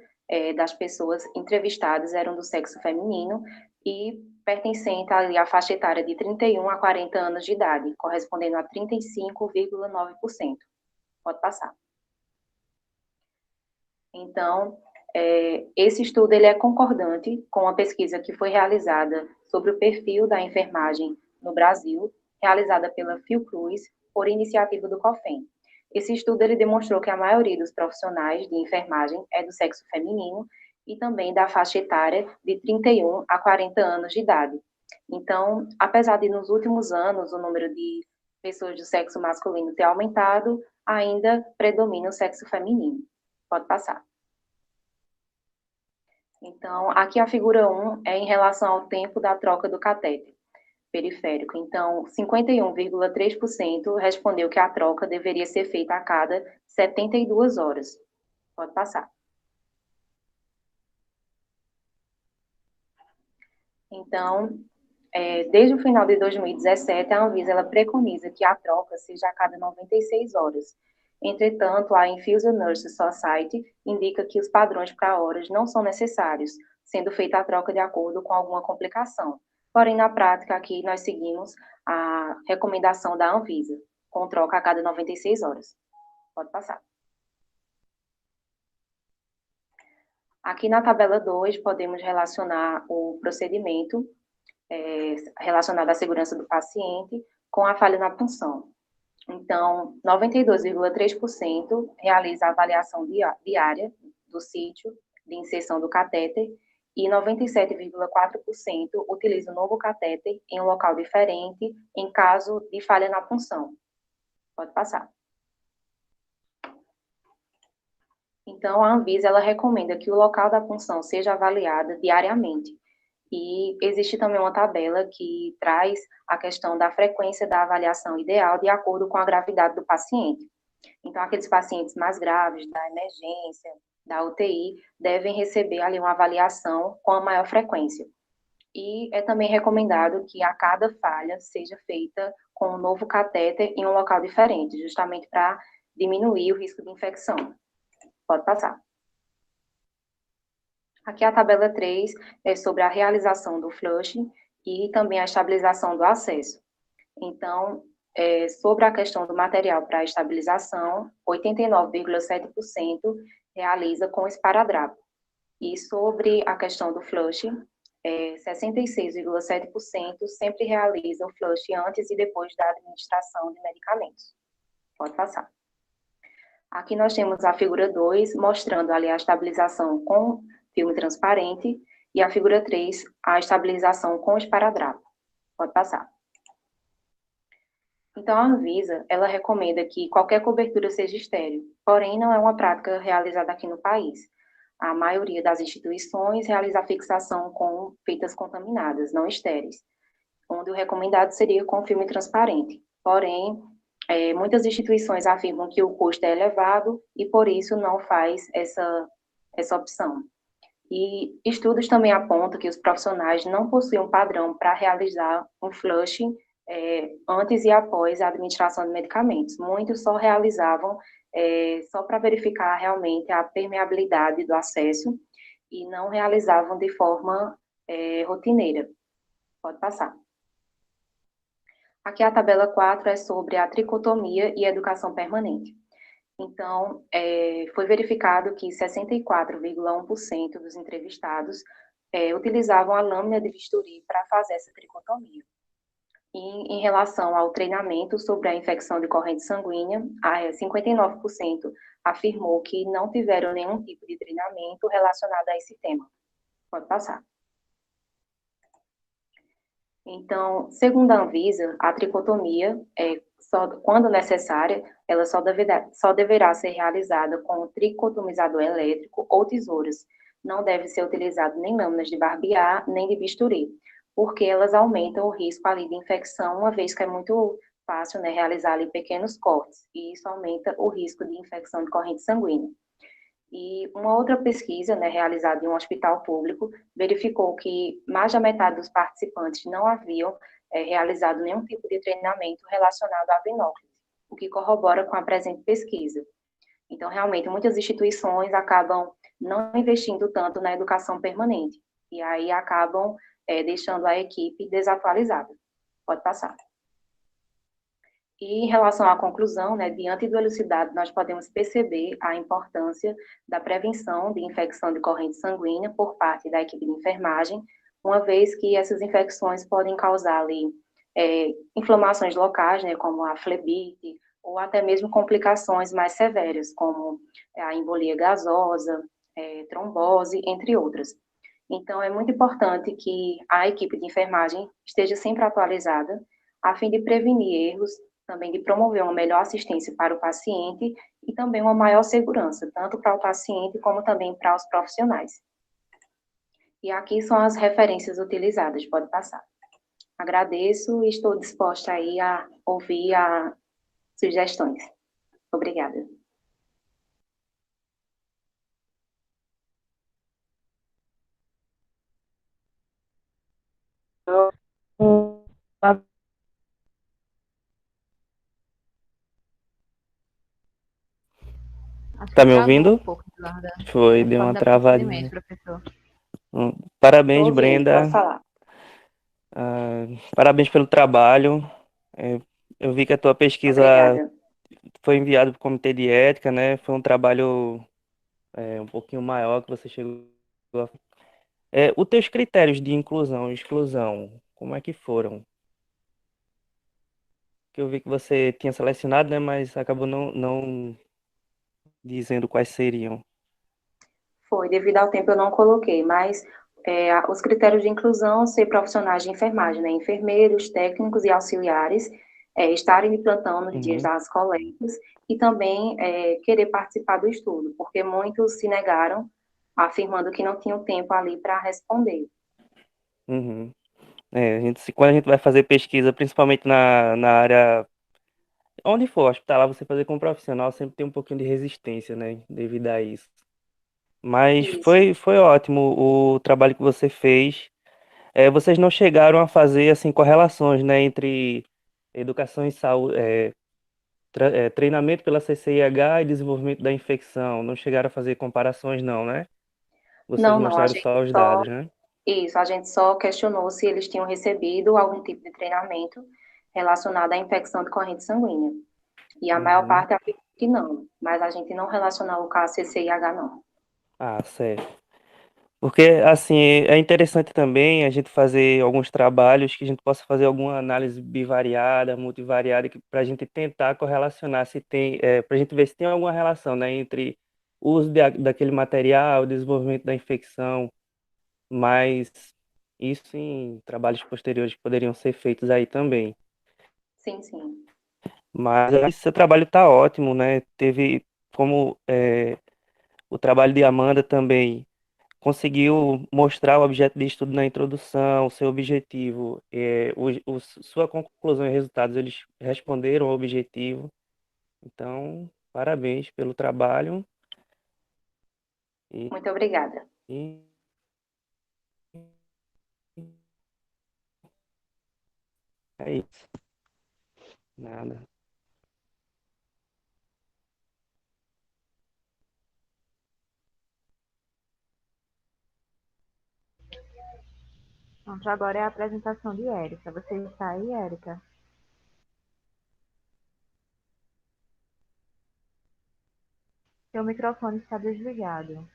das pessoas entrevistadas eram do sexo feminino e pertencente ali à faixa etária de 31 a 40 anos de idade, correspondendo a 35,9%. Pode passar. Então, esse estudo ele é concordante com a pesquisa que foi realizada sobre o perfil da enfermagem no Brasil, realizada pela Fiocruz, por iniciativa do COFEN. Esse estudo ele demonstrou que a maioria dos profissionais de enfermagem é do sexo feminino e também da faixa etária de 31 a 40 anos de idade. Então, apesar de nos últimos anos o número de pessoas do sexo masculino ter aumentado, ainda predomina o sexo feminino. Pode passar. Então, aqui a figura 1 é em relação ao tempo da troca do catéter periférico. Então, 51,3% respondeu que a troca deveria ser feita a cada 72 horas. Pode passar. Então, desde o final de 2017, a Anvisa ela preconiza que a troca seja a cada 96 horas. Entretanto, a Infused Nurse Society indica que os padrões para horas não são necessários, sendo feita a troca de acordo com alguma complicação. Porém, na prática, aqui nós seguimos a recomendação da Anvisa, com troca a cada 96 horas. Pode passar. Aqui na tabela 2, podemos relacionar o procedimento relacionado à segurança do paciente com a falha na punção. Então, 92,3% realiza a avaliação diária do sítio de inserção do catéter e 97,4% utiliza o novo catéter em um local diferente em caso de falha na punção. Pode passar. Então, a Anvisa ela recomenda que o local da punção seja avaliado diariamente. E existe também uma tabela que traz a questão da frequência da avaliação ideal de acordo com a gravidade do paciente. Então, aqueles pacientes mais graves, da emergência, da UTI, devem receber ali uma avaliação com a maior frequência. E é também recomendado que a cada falha seja feita com um novo catéter em um local diferente, justamente para diminuir o risco de infecção. Pode passar. Aqui a tabela 3 é sobre a realização do flushing e também a estabilização do acesso. Então, sobre a questão do material para estabilização, 89,7% realiza com esparadrapo. E sobre a questão do flushing, 66,7% sempre realiza o flushing antes e depois da administração de medicamentos. Pode passar. Aqui nós temos a figura 2, mostrando ali a estabilização com filme transparente, e a figura 3, a estabilização com esparadrapo. Pode passar. Então, a Anvisa, ela recomenda que qualquer cobertura seja estéril, porém não é uma prática realizada aqui no país. a maioria das instituições realiza a fixação com fitas contaminadas, não estéreis, onde o recomendado seria com filme transparente. Porém, muitas instituições afirmam que o custo é elevado e, por isso, não faz essa opção. E estudos também apontam que os profissionais não possuem um padrão para realizar um flushing antes e após a administração de medicamentos. Muitos só realizavam só para verificar realmente a permeabilidade do acesso e não realizavam de forma rotineira. Pode passar. Aqui a tabela 4 é sobre a tricotomia e educação permanente. Então, foi verificado que 64,1% dos entrevistados utilizavam a lâmina de bisturi para fazer essa tricotomia. E em relação ao treinamento sobre a infecção de corrente sanguínea, 59% afirmou que não tiveram nenhum tipo de treinamento relacionado a esse tema. Pode passar. Então, segundo a Anvisa, a tricotomia, quando necessária, ela só deverá ser realizada com um tricotomizador elétrico ou tesouras. Não deve ser utilizado nem lâminas de barbear, nem de bisturi, porque elas aumentam o risco ali de infecção, uma vez que é muito fácil, né, realizar ali pequenos cortes, e isso aumenta o risco de infecção de corrente sanguínea. E uma outra pesquisa, né, realizada em um hospital público, verificou que mais da metade dos participantes não haviam realizado nenhum tipo de treinamento relacionado à binóculos, o que corrobora com a presente pesquisa. Então, realmente, muitas instituições acabam não investindo tanto na educação permanente, e aí acabam deixando a equipe desatualizada. Pode passar. E em relação à conclusão, né, diante do elucidado, nós podemos perceber a importância da prevenção de infecção de corrente sanguínea por parte da equipe de enfermagem, uma vez que essas infecções podem causar ali inflamações locais, né, como a flebite, ou até mesmo complicações mais severas, como a embolia gasosa, trombose, entre outras. Então, é muito importante que a equipe de enfermagem esteja sempre atualizada, a fim de prevenir erros, também de promover uma melhor assistência para o paciente e também uma maior segurança, tanto para o paciente como também para os profissionais. E aqui são as referências utilizadas, pode passar. Agradeço e estou disposta aí a ouvir as sugestões. Obrigada. Tá me ouvindo? Um pouco, Eduarda. Foi, deu uma travadinha. Professor. Parabéns, Ouvindo, Brenda. pode falar. Parabéns pelo trabalho. Eu vi que a tua pesquisa Obrigada. foi enviada para o Comitê de Ética, né? Foi um trabalho um pouquinho maior que você chegou a... os teus critérios de inclusão e exclusão, como é que foram? Que eu vi que você tinha selecionado, né? Mas acabou não dizendo quais seriam. Foi, devido ao tempo eu não coloquei, mas os critérios de inclusão ser profissionais de enfermagem, né? Enfermeiros, técnicos e auxiliares, estarem de plantão nos dias das coletas e também querer participar do estudo, porque muitos se negaram, afirmando que não tinham tempo ali para responder. Uhum. Quando a gente vai fazer pesquisa, principalmente na área, onde for, hospitalar, você fazer como profissional sempre tem um pouquinho de resistência, né? Devido a isso. Mas Isso. foi ótimo o trabalho que você fez. Vocês não chegaram a fazer assim correlações, né, entre educação em saúde, treinamento pela CCIH e desenvolvimento da infecção. Não chegaram a fazer comparações, não, né? Vocês Não, a mostraram gente só os só, dados, né? isso, a gente só questionou se eles tinham recebido algum tipo de treinamento relacionado à infecção de corrente sanguínea. E a maior parte afirmou que não, mas a gente não relacionou com a CCIH, não. Ah, certo. Porque, assim, é interessante também a gente fazer alguns trabalhos que a gente possa fazer alguma análise bivariada, multivariada, para a gente tentar correlacionar se tem, para a gente ver se tem alguma relação, né, entre o uso daquele material, o desenvolvimento da infecção, mas isso em trabalhos posteriores que poderiam ser feitos aí também. Sim, sim. Mas seu trabalho está ótimo, né? Teve como O trabalho de Amanda também conseguiu mostrar o objeto de estudo na introdução, o seu objetivo, sua conclusão e resultados, eles responderam ao objetivo. Então, parabéns pelo trabalho. Muito obrigada. É isso. Nada. Pronto, agora é a apresentação de Érica. Você está aí, Érica? Seu microfone está desligado.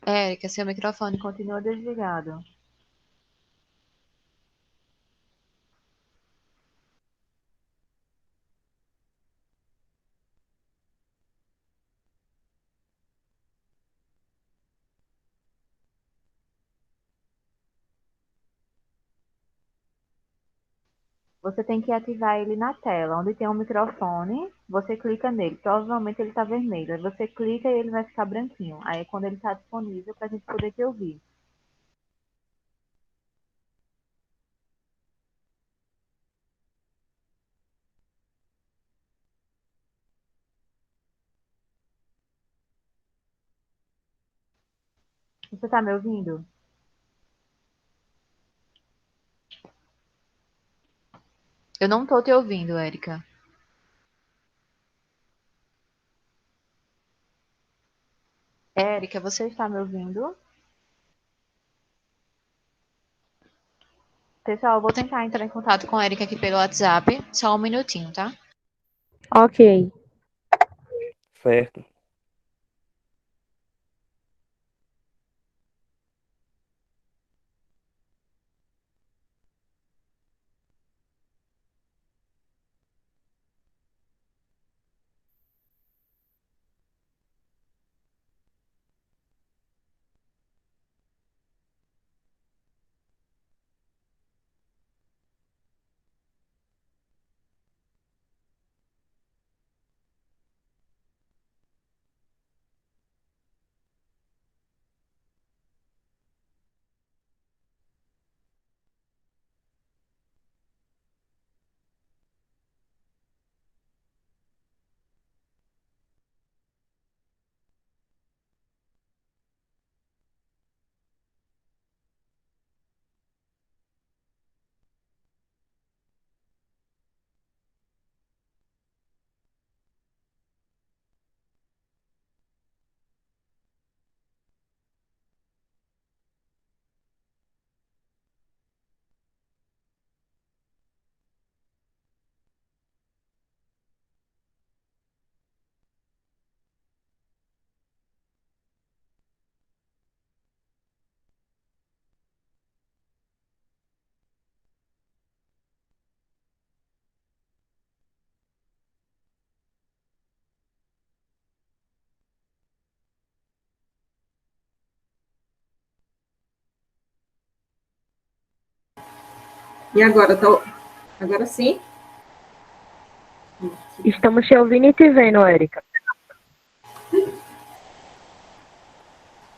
Érica, seu microfone continua desligado. Você tem que ativar ele na tela, onde tem um microfone, você clica nele. Provavelmente ele está vermelho. Aí você clica e ele vai ficar branquinho. Aí é quando ele está disponível para a gente poder te ouvir. Você está me ouvindo? Eu não estou te ouvindo, Érica. Érica, você está me ouvindo? Pessoal, eu vou tentar entrar em contato com a Érica aqui pelo WhatsApp. Só um minutinho, tá? Ok. Certo. E agora, agora sim? Estamos te ouvindo e te vendo, Érica.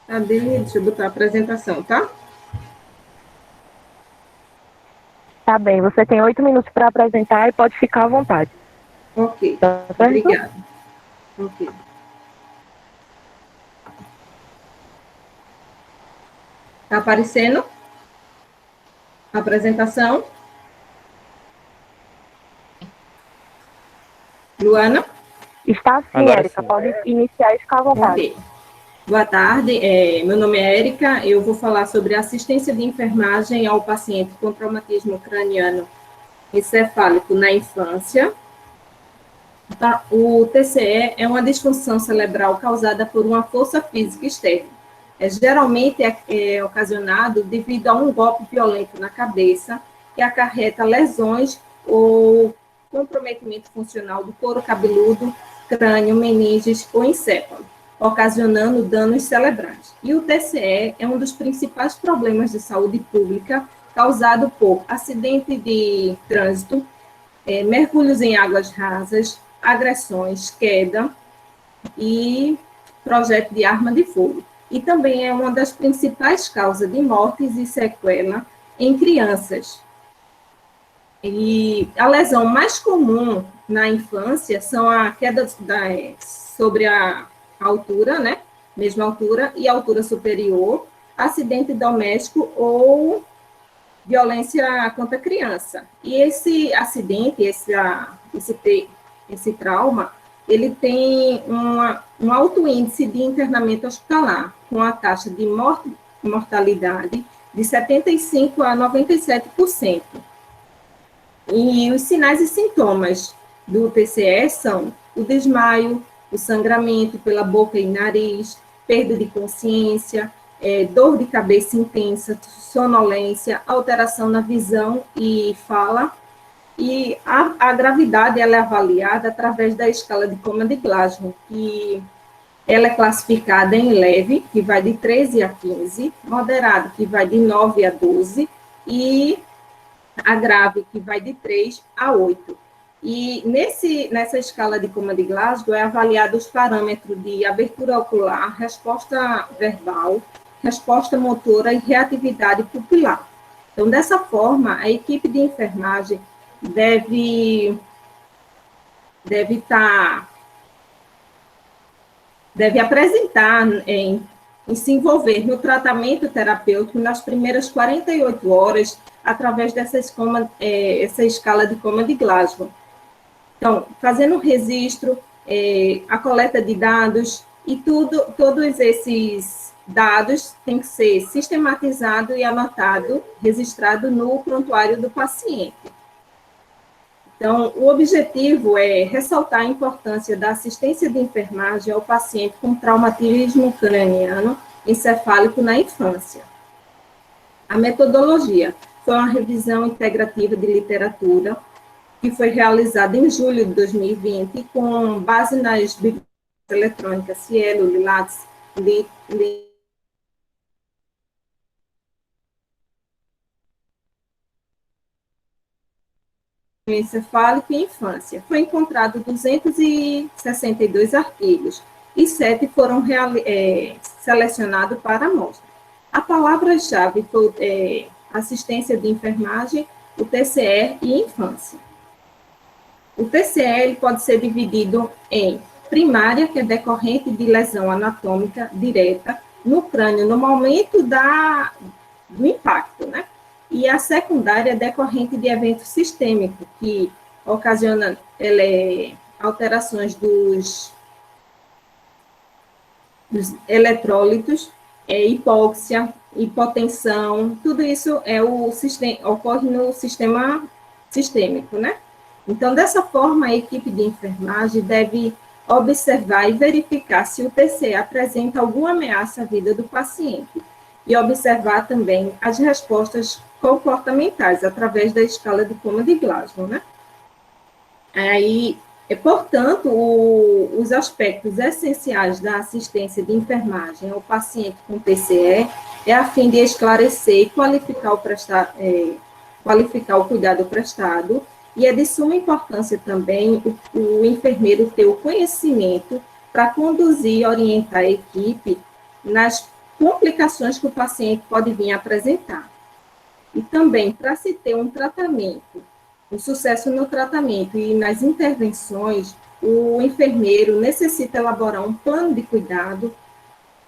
Cadê? Deixa eu botar a apresentação, tá? Tá bem, você tem 8 minutos para apresentar e pode ficar à vontade. Ok, Tá certo? obrigada. Ok. Tá aparecendo? A apresentação? Luana? Está sim, Agora Érica. sim. Pode iniciar e ficar à vontade. Ok. Boa tarde, meu nome é Érica, eu vou falar sobre assistência de enfermagem ao paciente com traumatismo craniano encefálico na infância. Tá? O TCE é uma disfunção cerebral causada por uma força física externa. Geralmente é ocasionado devido a um golpe violento na cabeça que acarreta lesões ou comprometimento funcional do couro cabeludo, crânio, meninges ou encéfalo, ocasionando danos cerebrais. E o TCE é um dos principais problemas de saúde pública causado por acidente de trânsito, mergulhos em águas rasas, agressões, queda e projeto de arma de fogo. E também é uma das principais causas de mortes e sequela em crianças. E a lesão mais comum na infância são a queda sobre a altura, né? Mesma altura e altura superior, acidente doméstico ou violência contra a criança. E esse acidente, esse trauma, ele tem um alto índice de internamento hospitalar, com a taxa de mortalidade de 75% a 97%. E os sinais e sintomas do TCE são o desmaio, o sangramento pela boca e nariz, perda de consciência, dor de cabeça intensa, sonolência, alteração na visão e fala. E a gravidade ela é avaliada através da escala de Coma de Glasgow, que ela é classificada em leve, que vai de 13 a 15, moderado, que vai de 9 a 12, e a grave, que vai de 3 a 8. E nessa escala de Coma de Glasgow é avaliado os parâmetros de abertura ocular, resposta verbal, resposta motora e reatividade pupilar. Então, dessa forma, a equipe de enfermagem deve apresentar em se envolver no tratamento terapêutico nas primeiras 48 horas, através essa escala de Coma de Glasgow. Então, fazendo o registro, a coleta de dados, e todos esses dados têm que ser sistematizado e anotado, registrado no prontuário do paciente. Então, o objetivo é ressaltar a importância da assistência de enfermagem ao paciente com traumatismo craniano encefálico na infância. A metodologia foi uma revisão integrativa de literatura que foi realizada em julho de 2020 com base nas bibliotecas eletrônicas Cielo, Lilacs, encefálico e infância. Foi encontrado 262 artigos e 7 foram selecionados para amostra. A palavra-chave foi assistência de enfermagem, o TCE e infância. O TCE ele pode ser dividido em primária, que é decorrente de lesão anatômica direta no crânio no momento do impacto, né? E a secundária é decorrente de evento sistêmico, que ocasiona alterações dos eletrólitos, hipóxia, hipotensão, tudo isso ocorre no sistema sistêmico, né? Então, dessa forma, a equipe de enfermagem deve observar e verificar se o TCE apresenta alguma ameaça à vida do paciente e observar também as respostas comportamentais através da escala de Coma de Glasgow, né? Portanto, os aspectos essenciais da assistência de enfermagem ao paciente com TCE é a fim de esclarecer e qualificar o cuidado prestado, e é de suma importância também o enfermeiro ter o conhecimento para conduzir e orientar a equipe nas complicações que o paciente pode vir a apresentar. E também, para se ter um tratamento, um sucesso no tratamento e nas intervenções, o enfermeiro necessita elaborar um plano de cuidado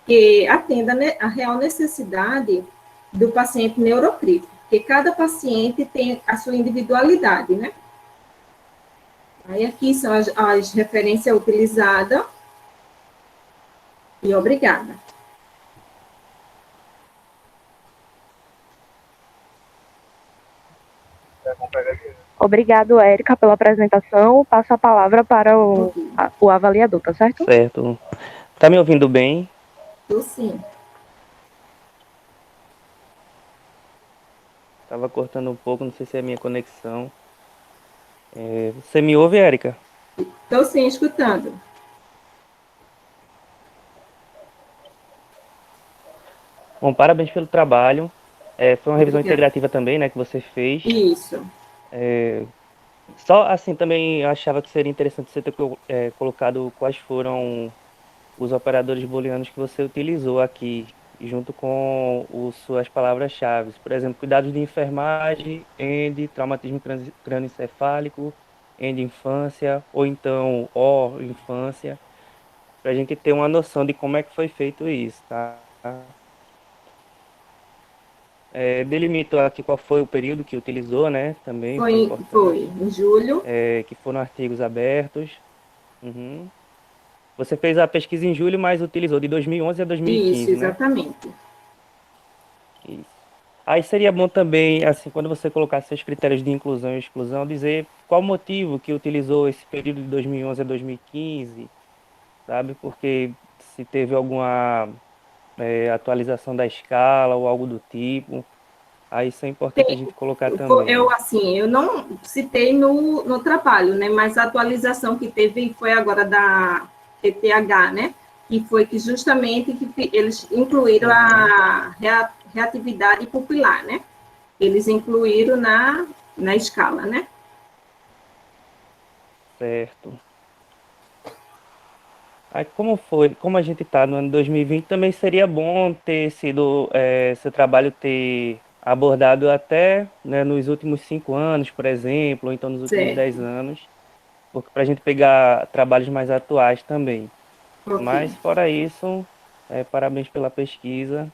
que atenda a real necessidade do paciente neurocrítico, porque cada paciente tem a sua individualidade, né? Aí aqui são as referências utilizadas, e obrigada. Obrigado, Érica, pela apresentação. Passo a palavra para o avaliador, tá certo? Certo. Tá me ouvindo bem? Estou sim. Estava cortando um pouco, não sei se é a minha conexão. Você me ouve, Érica? Estou sim, escutando. Bom, parabéns pelo trabalho. Foi uma revisão Obrigada. integrativa também, né, que você fez. Isso. Só assim também eu achava que seria interessante você ter colocado quais foram os operadores booleanos que você utilizou aqui, junto com suas palavras-chave. Por exemplo, cuidados de enfermagem, END, traumatismo crânioencefálico, END infância, ou então O infância, para a gente ter uma noção de como é que foi feito isso, tá? Delimitou aqui qual foi o período que utilizou, né? Também foi Foi importante. em julho. Que foram artigos abertos. Uhum. Você fez a pesquisa em julho, mas utilizou de 2011 a Isso, 2015, né? exatamente. Isso. Aí seria bom também, assim, quando você colocar seus critérios de inclusão e exclusão, dizer qual motivo que utilizou esse período de 2011 a 2015, sabe? Porque se teve alguma atualização da escala ou algo do tipo, aí isso é importante a gente colocar também. Eu não citei no trabalho, né? Mas a atualização que teve foi agora da ETH, né? Que foi que justamente eles incluíram a reatividade pupilar, né? Eles incluíram na escala, né? Certo. Aí como a gente está no ano 2020, também seria bom ter sido, seu trabalho ter abordado até, né, nos últimos 5 anos, por exemplo, ou então nos últimos 10 Certo. anos, porque para a gente pegar trabalhos mais atuais também. Ok. Mas fora isso, parabéns pela pesquisa.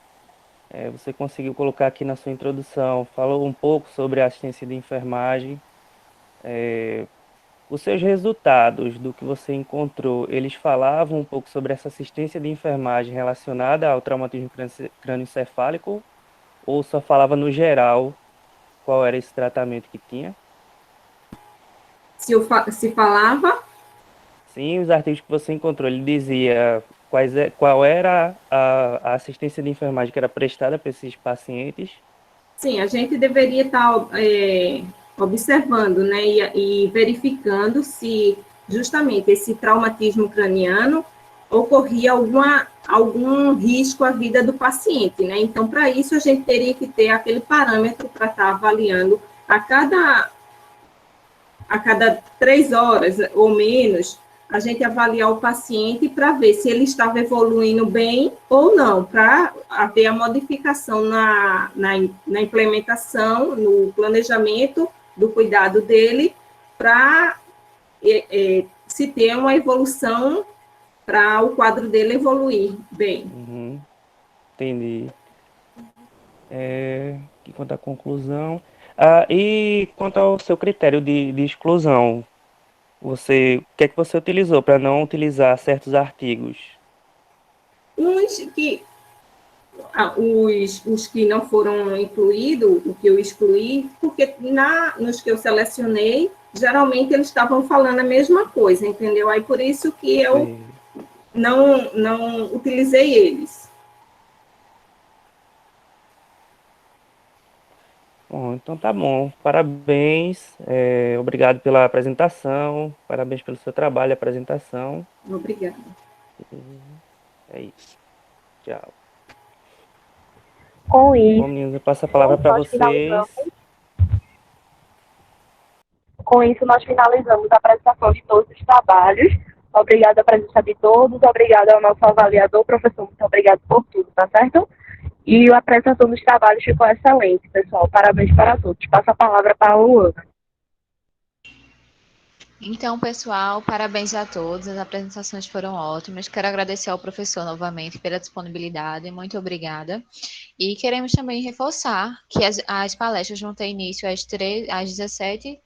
Você conseguiu colocar aqui na sua introdução, falou um pouco sobre a assistência de enfermagem. Os seus resultados do que você encontrou, eles falavam um pouco sobre essa assistência de enfermagem relacionada ao traumatismo crânioencefálico ou só falava no geral qual era esse tratamento que tinha? Se falava. Sim, os artigos que você encontrou, ele dizia qual era a assistência de enfermagem que era prestada para esses pacientes. Sim, a gente deveria estar observando, né, e verificando se justamente esse traumatismo craniano ocorria algum risco à vida do paciente, né? Então, para isso, a gente teria que ter aquele parâmetro para estar avaliando a cada 3 horas ou menos, a gente avaliar o paciente para ver se ele estava evoluindo bem ou não, para haver a modificação na implementação, no planejamento do cuidado dele, para se ter uma evolução, para o quadro dele evoluir bem. Uhum, entendi. Que quanto à conclusão. E quanto ao seu critério de exclusão, o que é que você utilizou para não utilizar certos artigos? Os que não foram incluídos, o que eu excluí, porque nos que eu selecionei, geralmente eles estavam falando a mesma coisa, entendeu? Aí por isso que eu não utilizei eles. Bom, então tá bom. Parabéns. Obrigado pela apresentação. Parabéns pelo seu trabalho e apresentação. Obrigada. É isso. Tchau. Com Bom, isso, meninos, eu passo a palavra para nós finalizamos. vocês. Com isso, nós finalizamos a apresentação de todos os trabalhos. Obrigada a presença de todos, obrigada ao nosso avaliador, professor, muito obrigado por tudo, tá certo? E a apresentação dos trabalhos ficou excelente, pessoal. Parabéns para todos. Passo a palavra para a Luana. Então, pessoal, parabéns a todos. As apresentações foram ótimas. Quero agradecer ao professor novamente pela disponibilidade. Muito obrigada. E queremos também reforçar que as palestras vão ter início às 17h30.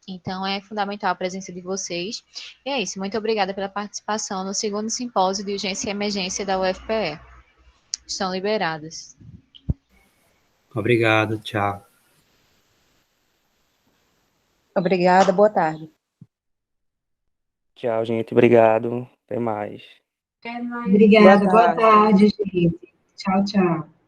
Então, é fundamental a presença de vocês. E é isso. Muito obrigada pela participação no segundo simpósio de urgência e emergência da UFPE. Estão liberadas. Obrigado, tchau. Obrigada, boa tarde. Tchau, gente. Obrigado. Até mais. Obrigada. Boa Boa tarde, gente. Tchau, tchau.